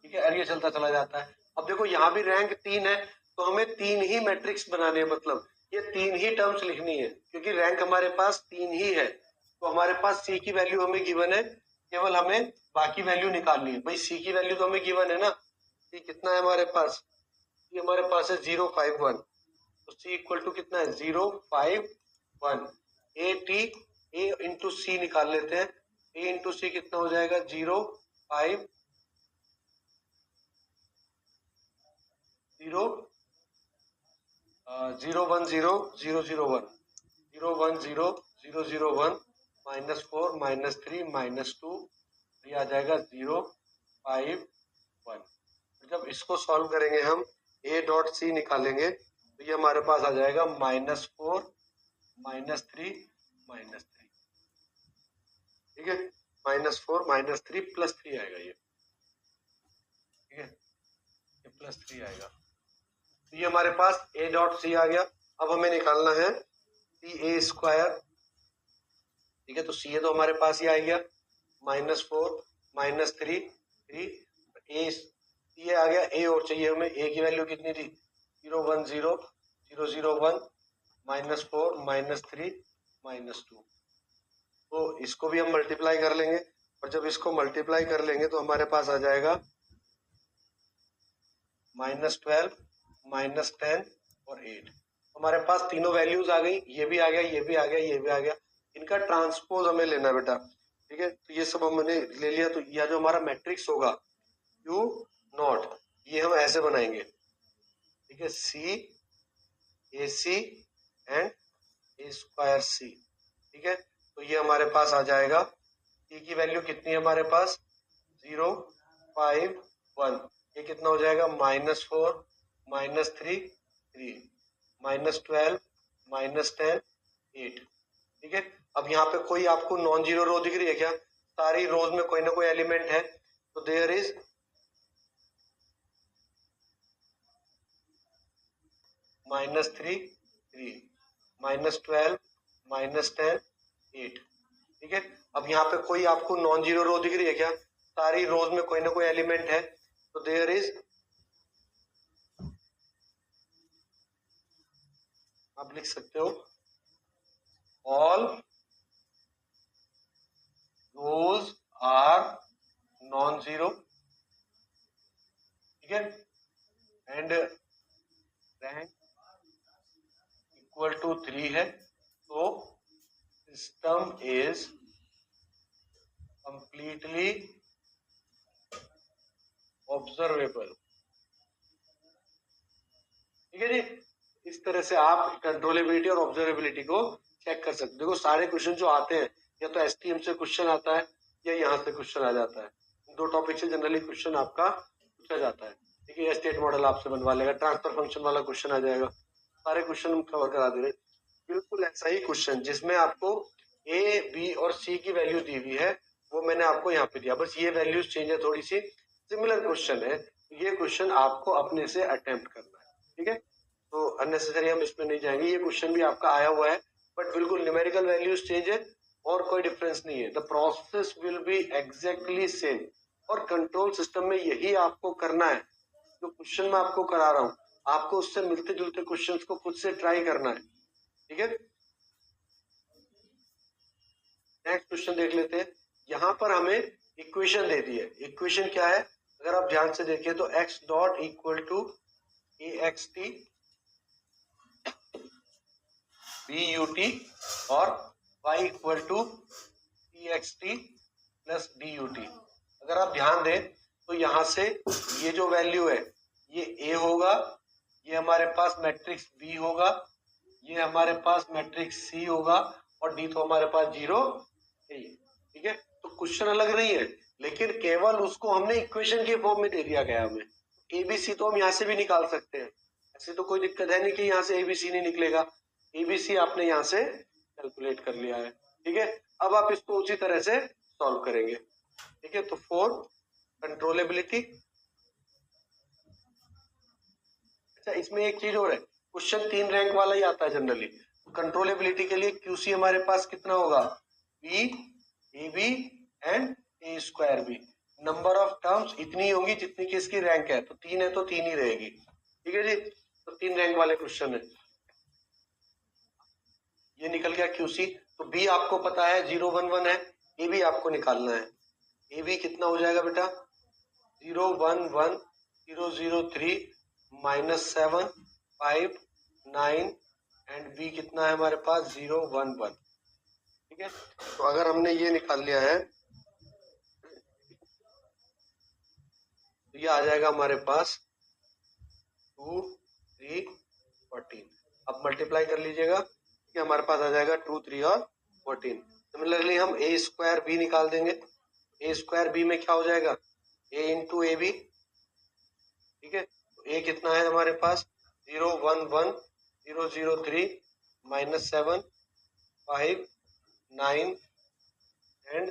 ठीक है, और ये चलता चला जाता है। अब देखो यहाँ भी रैंक 3 है, तो हमें 3 ही मैट्रिक्स बनाने हैं, मतलब ये 3 ही टर्म्स लिखनी है, क्योंकि रैंक हमारे पास 3 ही है। तो हमारे पास सी की वैल्यू हमें गिवन है, केवल हमें बाकी वैल्यू निकालनी है। भाई सी की वैल्यू तो हमें गिवन है ना, सी कितना है हमारे पास ये हमारे पास है 051, तो C इक्वल टू कितना है 051। ए टी ए इंटू सी निकाल लेते हैं, ए इंटू सी कितना हो जाएगा 050 010 010 -4 -3 -2, ये आ जाएगा 051। जब इसको सॉल्व करेंगे हम a डॉट सी निकालेंगे तो ये हमारे पास आ जाएगा -4 -3 -3, ठीक है, -4 -3 +3 आएगा ये, ठीक है, ये +3 आएगा। तो ये हमारे पास a डॉट सी आ गया। अब हमें निकालना है CA², ठीक है, तो CA तो हमारे पास ही आ गया, -4 -3 3, ये आ गया a, और चाहिए हमें a की वैल्यू कितनी थी 010 001 -4 -3 -2, तो इसको भी हम मल्टीप्लाई कर लेंगे, और जब इसको मल्टीप्लाई कर लेंगे तो हमारे पास आ जाएगा -12 -10 और 8। हमारे पास तीनों वैल्यूज आ गई, ये भी आ गया, ये भी आ गया, ये भी आ गया। इनका ट्रांसपोज हमें लेना बेटा, ठीक है, तो ये सब हमने ले लिया। तो यह जो हमारा मैट्रिक्स होगा Q नॉट, ये हम ऐसे बनाएंगे, ठीक है, C AC एंड A²C, ठीक है, तो ये हमारे पास आ जाएगा। C की वैल्यू कितनी है हमारे पास 051, ये कितना हो जाएगा -4 -3 3 -12 -10 8, ठीक है। अब यहाँ पे कोई आपको नॉन जीरो रो दिख रही है क्या? सारी रोज में कोई ना कोई एलिमेंट है, तो देयर इज -3 3 -12 -10 8, ठीक है। अब यहाँ पे कोई आपको नॉन जीरो रो दिख रही है क्या? सारी रोज में कोई ना कोई एलिमेंट है, तो देयर इज, आप लिख सकते हो all rows are non zero, ठीक है, एंड रैंक इक्वल टू 3 है, तो सिस्टम इज कंप्लीटली ऑब्जर्वेबल, ठीक है जी। इस तरह से आप कंट्रोलेबिलिटी और ऑब्जर्वेबिलिटी को चेक कर सकते हो। देखो सारे क्वेश्चन जो आते हैं, या तो एसटीएम से क्वेश्चन आता है या यहाँ से क्वेश्चन आ जाता है, दो टॉपिक से जनरली क्वेश्चन आपका पूछा जाता है, ठीक है। स्टेट मॉडल आपसे बनवा लेगा, ट्रांसफर फंक्शन वाला क्वेश्चन आ जाएगा, सारे क्वेश्चन हम कवर करा दे रहे। बिल्कुल ऐसा ही क्वेश्चन जिसमें आपको ए बी और सी की वैल्यू दी हुई है, वो मैंने आपको यहाँ पे दिया, बस ये वैल्यूज चेंज है थोड़ी सी, सिमिलर क्वेश्चन है। ये क्वेश्चन आपको अपने से अटेम्प्ट करना है, ठीक है, तो अननेसेसरी हम इसमें नहीं जाएंगे। ये क्वेश्चन भी आपका आया हुआ है, बट बिल्कुल न्यूमेरिकल वैल्यूज चेंज है और कोई डिफरेंस नहीं है। The process will be exactly same, और कंट्रोल सिस्टम में यही आपको करना है। जो क्वेश्चन मैं आपको करा रहा हूँ, आपको उससे मिलते जुलते क्वेश्चंस को खुद से ट्राई करना है, ठीक है। नेक्स्ट क्वेश्चन देख लेते हैं। यहाँ पर हमें इक्वेशन दे दी है। इक्वेशन क्या है, अगर आप ध्यान से देखिए तो x dot equal to axt but और y इक्वल टू txt प्लस dut। अगर आप ध्यान दें तो यहाँ से ये जो वैल्यू है ये a होगा, ये हमारे पास मैट्रिक्स b होगा, ये हमारे पास मैट्रिक्स c होगा, और d तो हमारे पास 0 है, ठीक है। तो क्वेश्चन अलग नहीं है, लेकिन केवल उसको हमने इक्वेशन के फॉर्म में दे दिया गया हमें। एबीसी तो हम यहाँ से भी निकाल सकते हैं, ऐसे तो कोई दिक्कत है नहीं कि यहाँ से एबीसी नहीं निकलेगा। एबीसी आपने यहाँ से कैलकुलेट कर लिया है, ठीक है। अब आप इसको उसी तरह से सॉल्व करेंगे, ठीक है। तो फॉर कंट्रोलेबिलिटी, अच्छा इसमें एक चीज और है, क्वेश्चन 3 रैंक वाला ही आता है जनरली। कंट्रोलेबिलिटी के लिए क्यूसी हमारे पास कितना होगा, b a b and a square b. Number of terms इतनी होंगी जितनी की इसकी रैंक है, तो 3 है तो 3 ही रहेगी, ठीक है जी। तो 3 रैंक वाले क्वेश्चन है, ये निकल गया क्यूसी। तो बी आपको पता है 011 है, ए बी आपको निकालना है। ए बी कितना हो जाएगा बेटा 011 003 -7, 5, 9 एंड बी कितना है हमारे पास 0, 1, 1। ठीक है, तो अगर हमने ये निकाल लिया है तो ये आ जाएगा हमारे पास 2, 3, 14। अब मल्टीप्लाई कर लीजिएगा, ठीक है, हमारे पास आ जाएगा 2, 3 और 14। सिमिलरली हम ए स्क्वायर बी निकाल देंगे। ए स्क्वायर बी में क्या हो जाएगा, ए इंटू ए बी। ठीक है, तो ए कितना है हमारे पास 0, 1, 1, 0, 0, 3, -7, 5, 9 एंड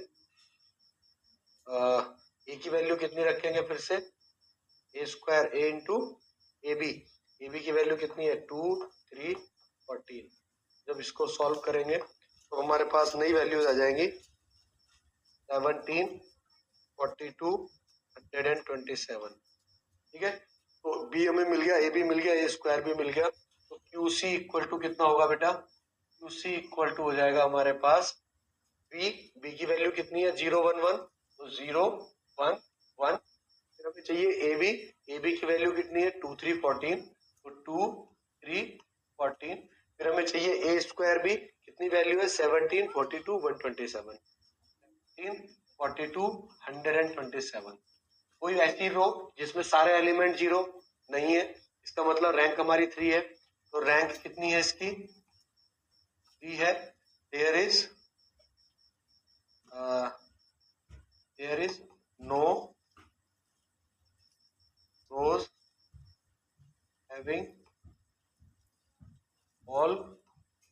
ए की वैल्यू कितनी रखेंगे फिर से, A square A into A B की वैल्यू कितनी है 2, 3, 14। जब इसको सॉल्व करेंगे तो हमारे पास नई वैल्यूज आ जाएंगी 17, 42, 127। ठीक है, तो बी हमें मिल गया, ए बी मिल गया, ए स्क्वायर भी मिल गया। तो क्यू सी इक्वल टू कितना होगा बेटा, क्यू सी इक्वल टू हो जाएगा हमारे पास बी की वैल्यू कितनी है 0, 1, 1, तो 0, 1, 1। फिर हमें चाहिए ए बी की वैल्यू कितनी है 2, 3, 14, तो 2, 3, 14। फिर हमें चाहिए ए स्क्वायर बी, कितनी वैल्यू है 17, 42, 127, 17, 42, 127। कोई ऐसी रो जिसमें सारे एलिमेंट 0 नहीं है, इसका मतलब रैंक हमारी 3 है। तो रैंक कितनी है इसकी 3 है। There is no rows having all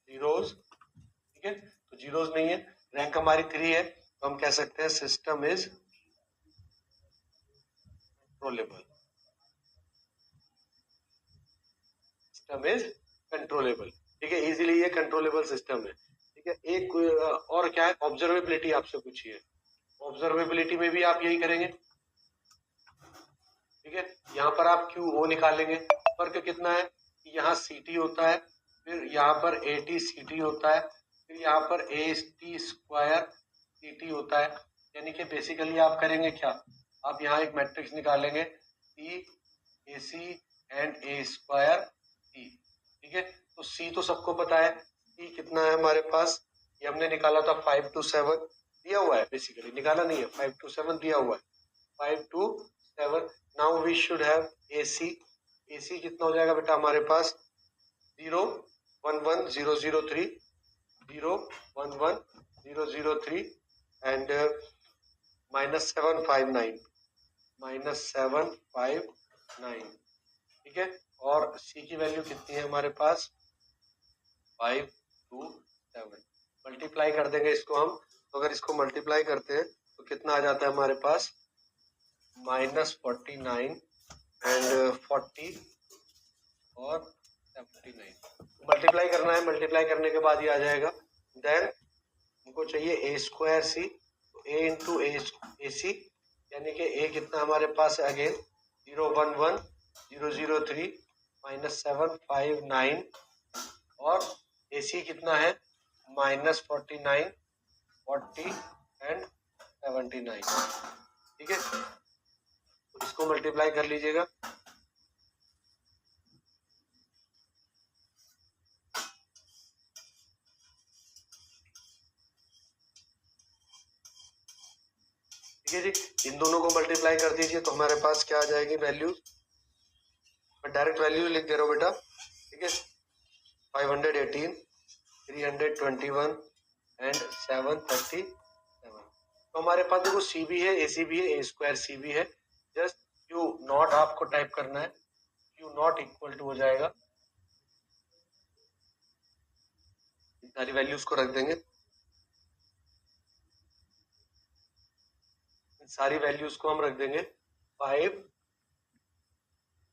zeros. ठीक है, तो जीरोज नहीं है, रैंक हमारी 3 है, तो हम कह सकते हैं system is controllable. System is controllable. ठीक है, इजीली ये कंट्रोलेबल सिस्टम है। ठीक है, एक और क्या है, ऑब्जर्वेबिलिटी आपसे पूछी है। ऑब्जर्वेबिलिटी में भी आप यही करेंगे। ठीक है, यहाँ पर आप क्यू ओ निकालेंगे। फर्क कितना है, यहाँ सी टी होता है, फिर यहाँ पर ए टी सी टी होता है, फिर यहाँ पर a T square C t होता है। यानी कि बेसिकली आप करेंगे क्या, आप यहाँ एक मैट्रिक्स निकालेंगे सी ए सी एंड ए स्क्वायर सी। ठीक है, तो सी तो सबको पता है, सी कितना है हमारे पास, ये हमने निकाला था 5 to 7 दिया हुआ है, बेसिकली निकाला नहीं है, 5 to 7 दिया हुआ है, 5 to 7। Now we should have AC। AC कितना हो जाएगा बेटा हमारे पास 0, 1, 1, 0, 0, 3, 0, 1, 1, 0, 0, 3 एंड -7, 5, 9, -7, 5, 9। ठीक है, और C की वैल्यू कितनी है हमारे पास 5 to 7। मल्टीप्लाई कर देंगे इसको हम, तो अगर इसको मल्टीप्लाई करते हैं तो कितना आ जाता है हमारे पास -49 एंड 40 और 79। मल्टीप्लाई करना है, मल्टीप्लाई करने के बाद ये आ जाएगा। देन हमको चाहिए ए स्क्वायर सी, तो ए इंटू ए सी, यानी कि ए कितना हमारे पास है अगेन 0, 1, 1, 0, 0, 3, -7, 5, 9 और ए सी कितना है -49, 40 एंड 79। ठीक है, तो इसको मल्टीप्लाई कर लीजिएगा। ठीक है जी, इन दोनों को मल्टीप्लाई कर दीजिए तो हमारे पास क्या आ जाएगी वैल्यूज। मैं डायरेक्ट वैल्यू लिख दे रहा हूँ बेटा। ठीक है, 518, 321 एंड 737। तो हमारे पास देखो सी भी है, ए सी भी है, ए स्क्वायर सी भी है। जस्ट क्यू नॉट आपको टाइप करना है, क्यू नॉट इक्वल टू हो जाएगा, सारी वैल्यूज को रख देंगे, सारी वैल्यूज को हम रख देंगे 5,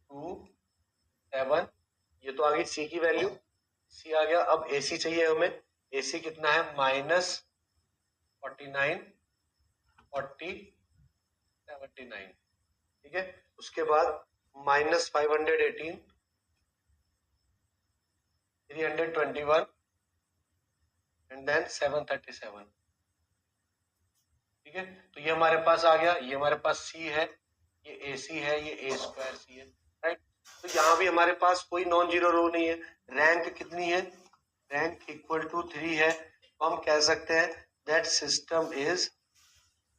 2, 7। ये तो आ गई सी की वैल्यू, सी आ गया। अब एसी चाहिए हमें, एसी कितना है -49, 40, 79। ठीक है, उसके बाद -518, 321 एंड देन 737। ठीक है, तो ये हमारे पास आ गया, ये हमारे पास सी है, ये ए सी है, ये ए स्क्वायर सी है, राइट। तो यहाँ भी हमारे पास कोई नॉन जीरो रो नहीं है। रैंक कितनी है? रैंक इक्वल टू 3 है। तो हम कह सकते हैं that system is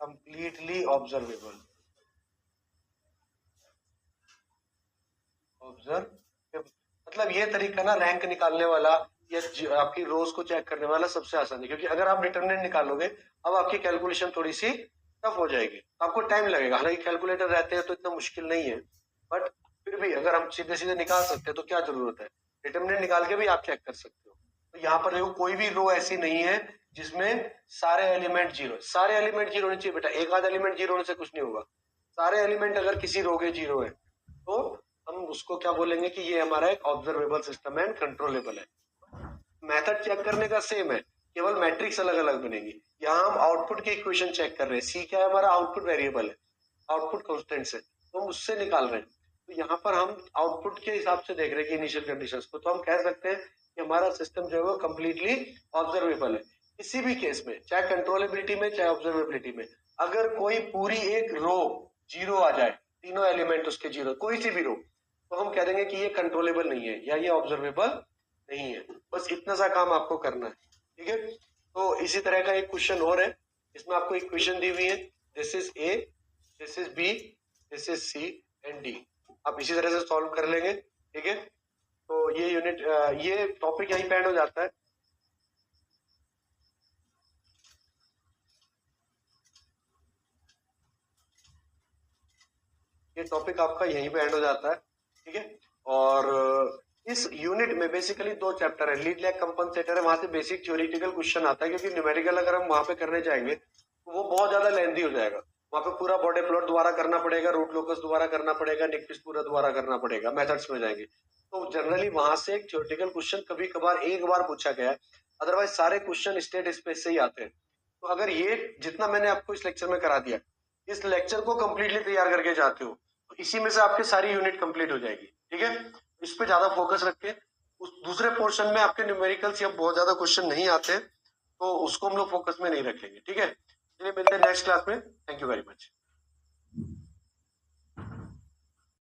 completely observable. Observe मतलब ये तरीका ना रैंक निकालने वाला या आपकी रोज को चेक करने वाला सबसे आसान है, क्योंकि अगर आप डिटरमिनेंट निकालोगे अब आपकी कैलकुलेशन थोड़ी सी टफ हो जाएगी, आपको टाइम लगेगा। हालांकि कैलकुलेटर रहते हैं तो इतना मुश्किल नहीं है, बट फिर भी अगर हम सीधे सीधे निकाल सकते हैं तो क्या जरूरत है, डिटरमिनेंट निकाल के भी आप चेक कर सकते हो। तो यहाँ पर देखो कोई भी रो ऐसी नहीं है जिसमें सारे एलिमेंट जीरो। सारे एलिमेंट जीरो होने चाहिए बेटा, एक आध एलिमेंट जीरो होने से कुछ नहीं होगा। सारे एलिमेंट अगर किसी रो के जीरो है तो हम उसको क्या बोलेंगे कि ये हमारा एक ऑब्जर्वेबल सिस्टम है एंड कंट्रोलेबल है। मेथड चेक करने का सेम है, केवल मैट्रिक्स अलग अलग बनेगी। यहाँ हम आउटपुट की इक्वेशन चेक कर रहे हैं। सी क्या है? हमारा आउटपुट वेरिएबल है, आउटपुट कॉन्स्टेंट है, तो हम उससे निकाल रहे हैं। तो यहाँ पर हम आउटपुट के हिसाब से देख रहे हैं कि इनिशियल कंडीशंस को, तो हम कह सकते हैं कि हमारा सिस्टम जो है वो कंप्लीटली ऑब्जर्वेबल है। किसी भी केस में, चाहे कंट्रोलेबिलिटी में चाहे ऑब्जर्वेबिलिटी में, अगर कोई पूरी एक रो जीरो आ जाए, तीनों एलिमेंट उसके जीरो, कोई सी भी रो, तो हम कह देंगे कि ये कंट्रोलेबल नहीं है या ये ऑब्जर्वेबल नहीं है। बस इतना सा काम आपको करना है, ठीक है। तो इसी तरह का एक क्वेश्चन और है, इसमें आपको इक्वेशन दी हुई है, this is a, this is b, this is c and d. आप इसी तरह से सॉल्व कर लेंगे, ठीक है। तो ये यूनिट, ये टॉपिक यहीं पे एंड हो जाता है। ये टॉपिक आपका यहीं पे एंड हो जाता है, ठीक है। और इस यूनिट में बेसिकली दो चैप्टर है, लीड लैग कंपनसेटर है, वहां से बेसिक थ्योरेटिकल क्वेश्चन आता है, क्योंकि न्यूमेरिकल अगर हम वहां पे करने जाएंगे तो वो बहुत ज्यादा लेंथी हो जाएगा। वहां पे पूरा बॉडी प्लॉट दोबारा करना पड़ेगा, रूट लोकस दोबारा करना पड़ेगा, निकलिस्ट पूरा दोबारा करना पड़ेगा, मेथड्स में जाएंगे। तो जनरली वहां से एक थ्योरेटिकल क्वेश्चन कभी कभार एक बार पूछा गया है, अदरवाइज सारे क्वेश्चन स्टेट स्पेस से ही आते हैं। तो अगर ये जितना मैंने आपको इस लेक्चर में करा दिया, इस लेक्चर को कंप्लीटली तैयार करके जाते हो, तो इसी में से आपकी सारी यूनिट कंप्लीट हो जाएगी, ठीक है। इस पे ज्यादा फोकस रख के उस दूसरे पोर्शन में आपके न्यूमेरिकल्स या बहुत ज्यादा क्वेश्चन नहीं आते, तो उसको हम लोग फोकस में नहीं रखेंगे, ठीक है। चलिए मिलते हैं नेक्स्ट क्लास में। Thank you very much.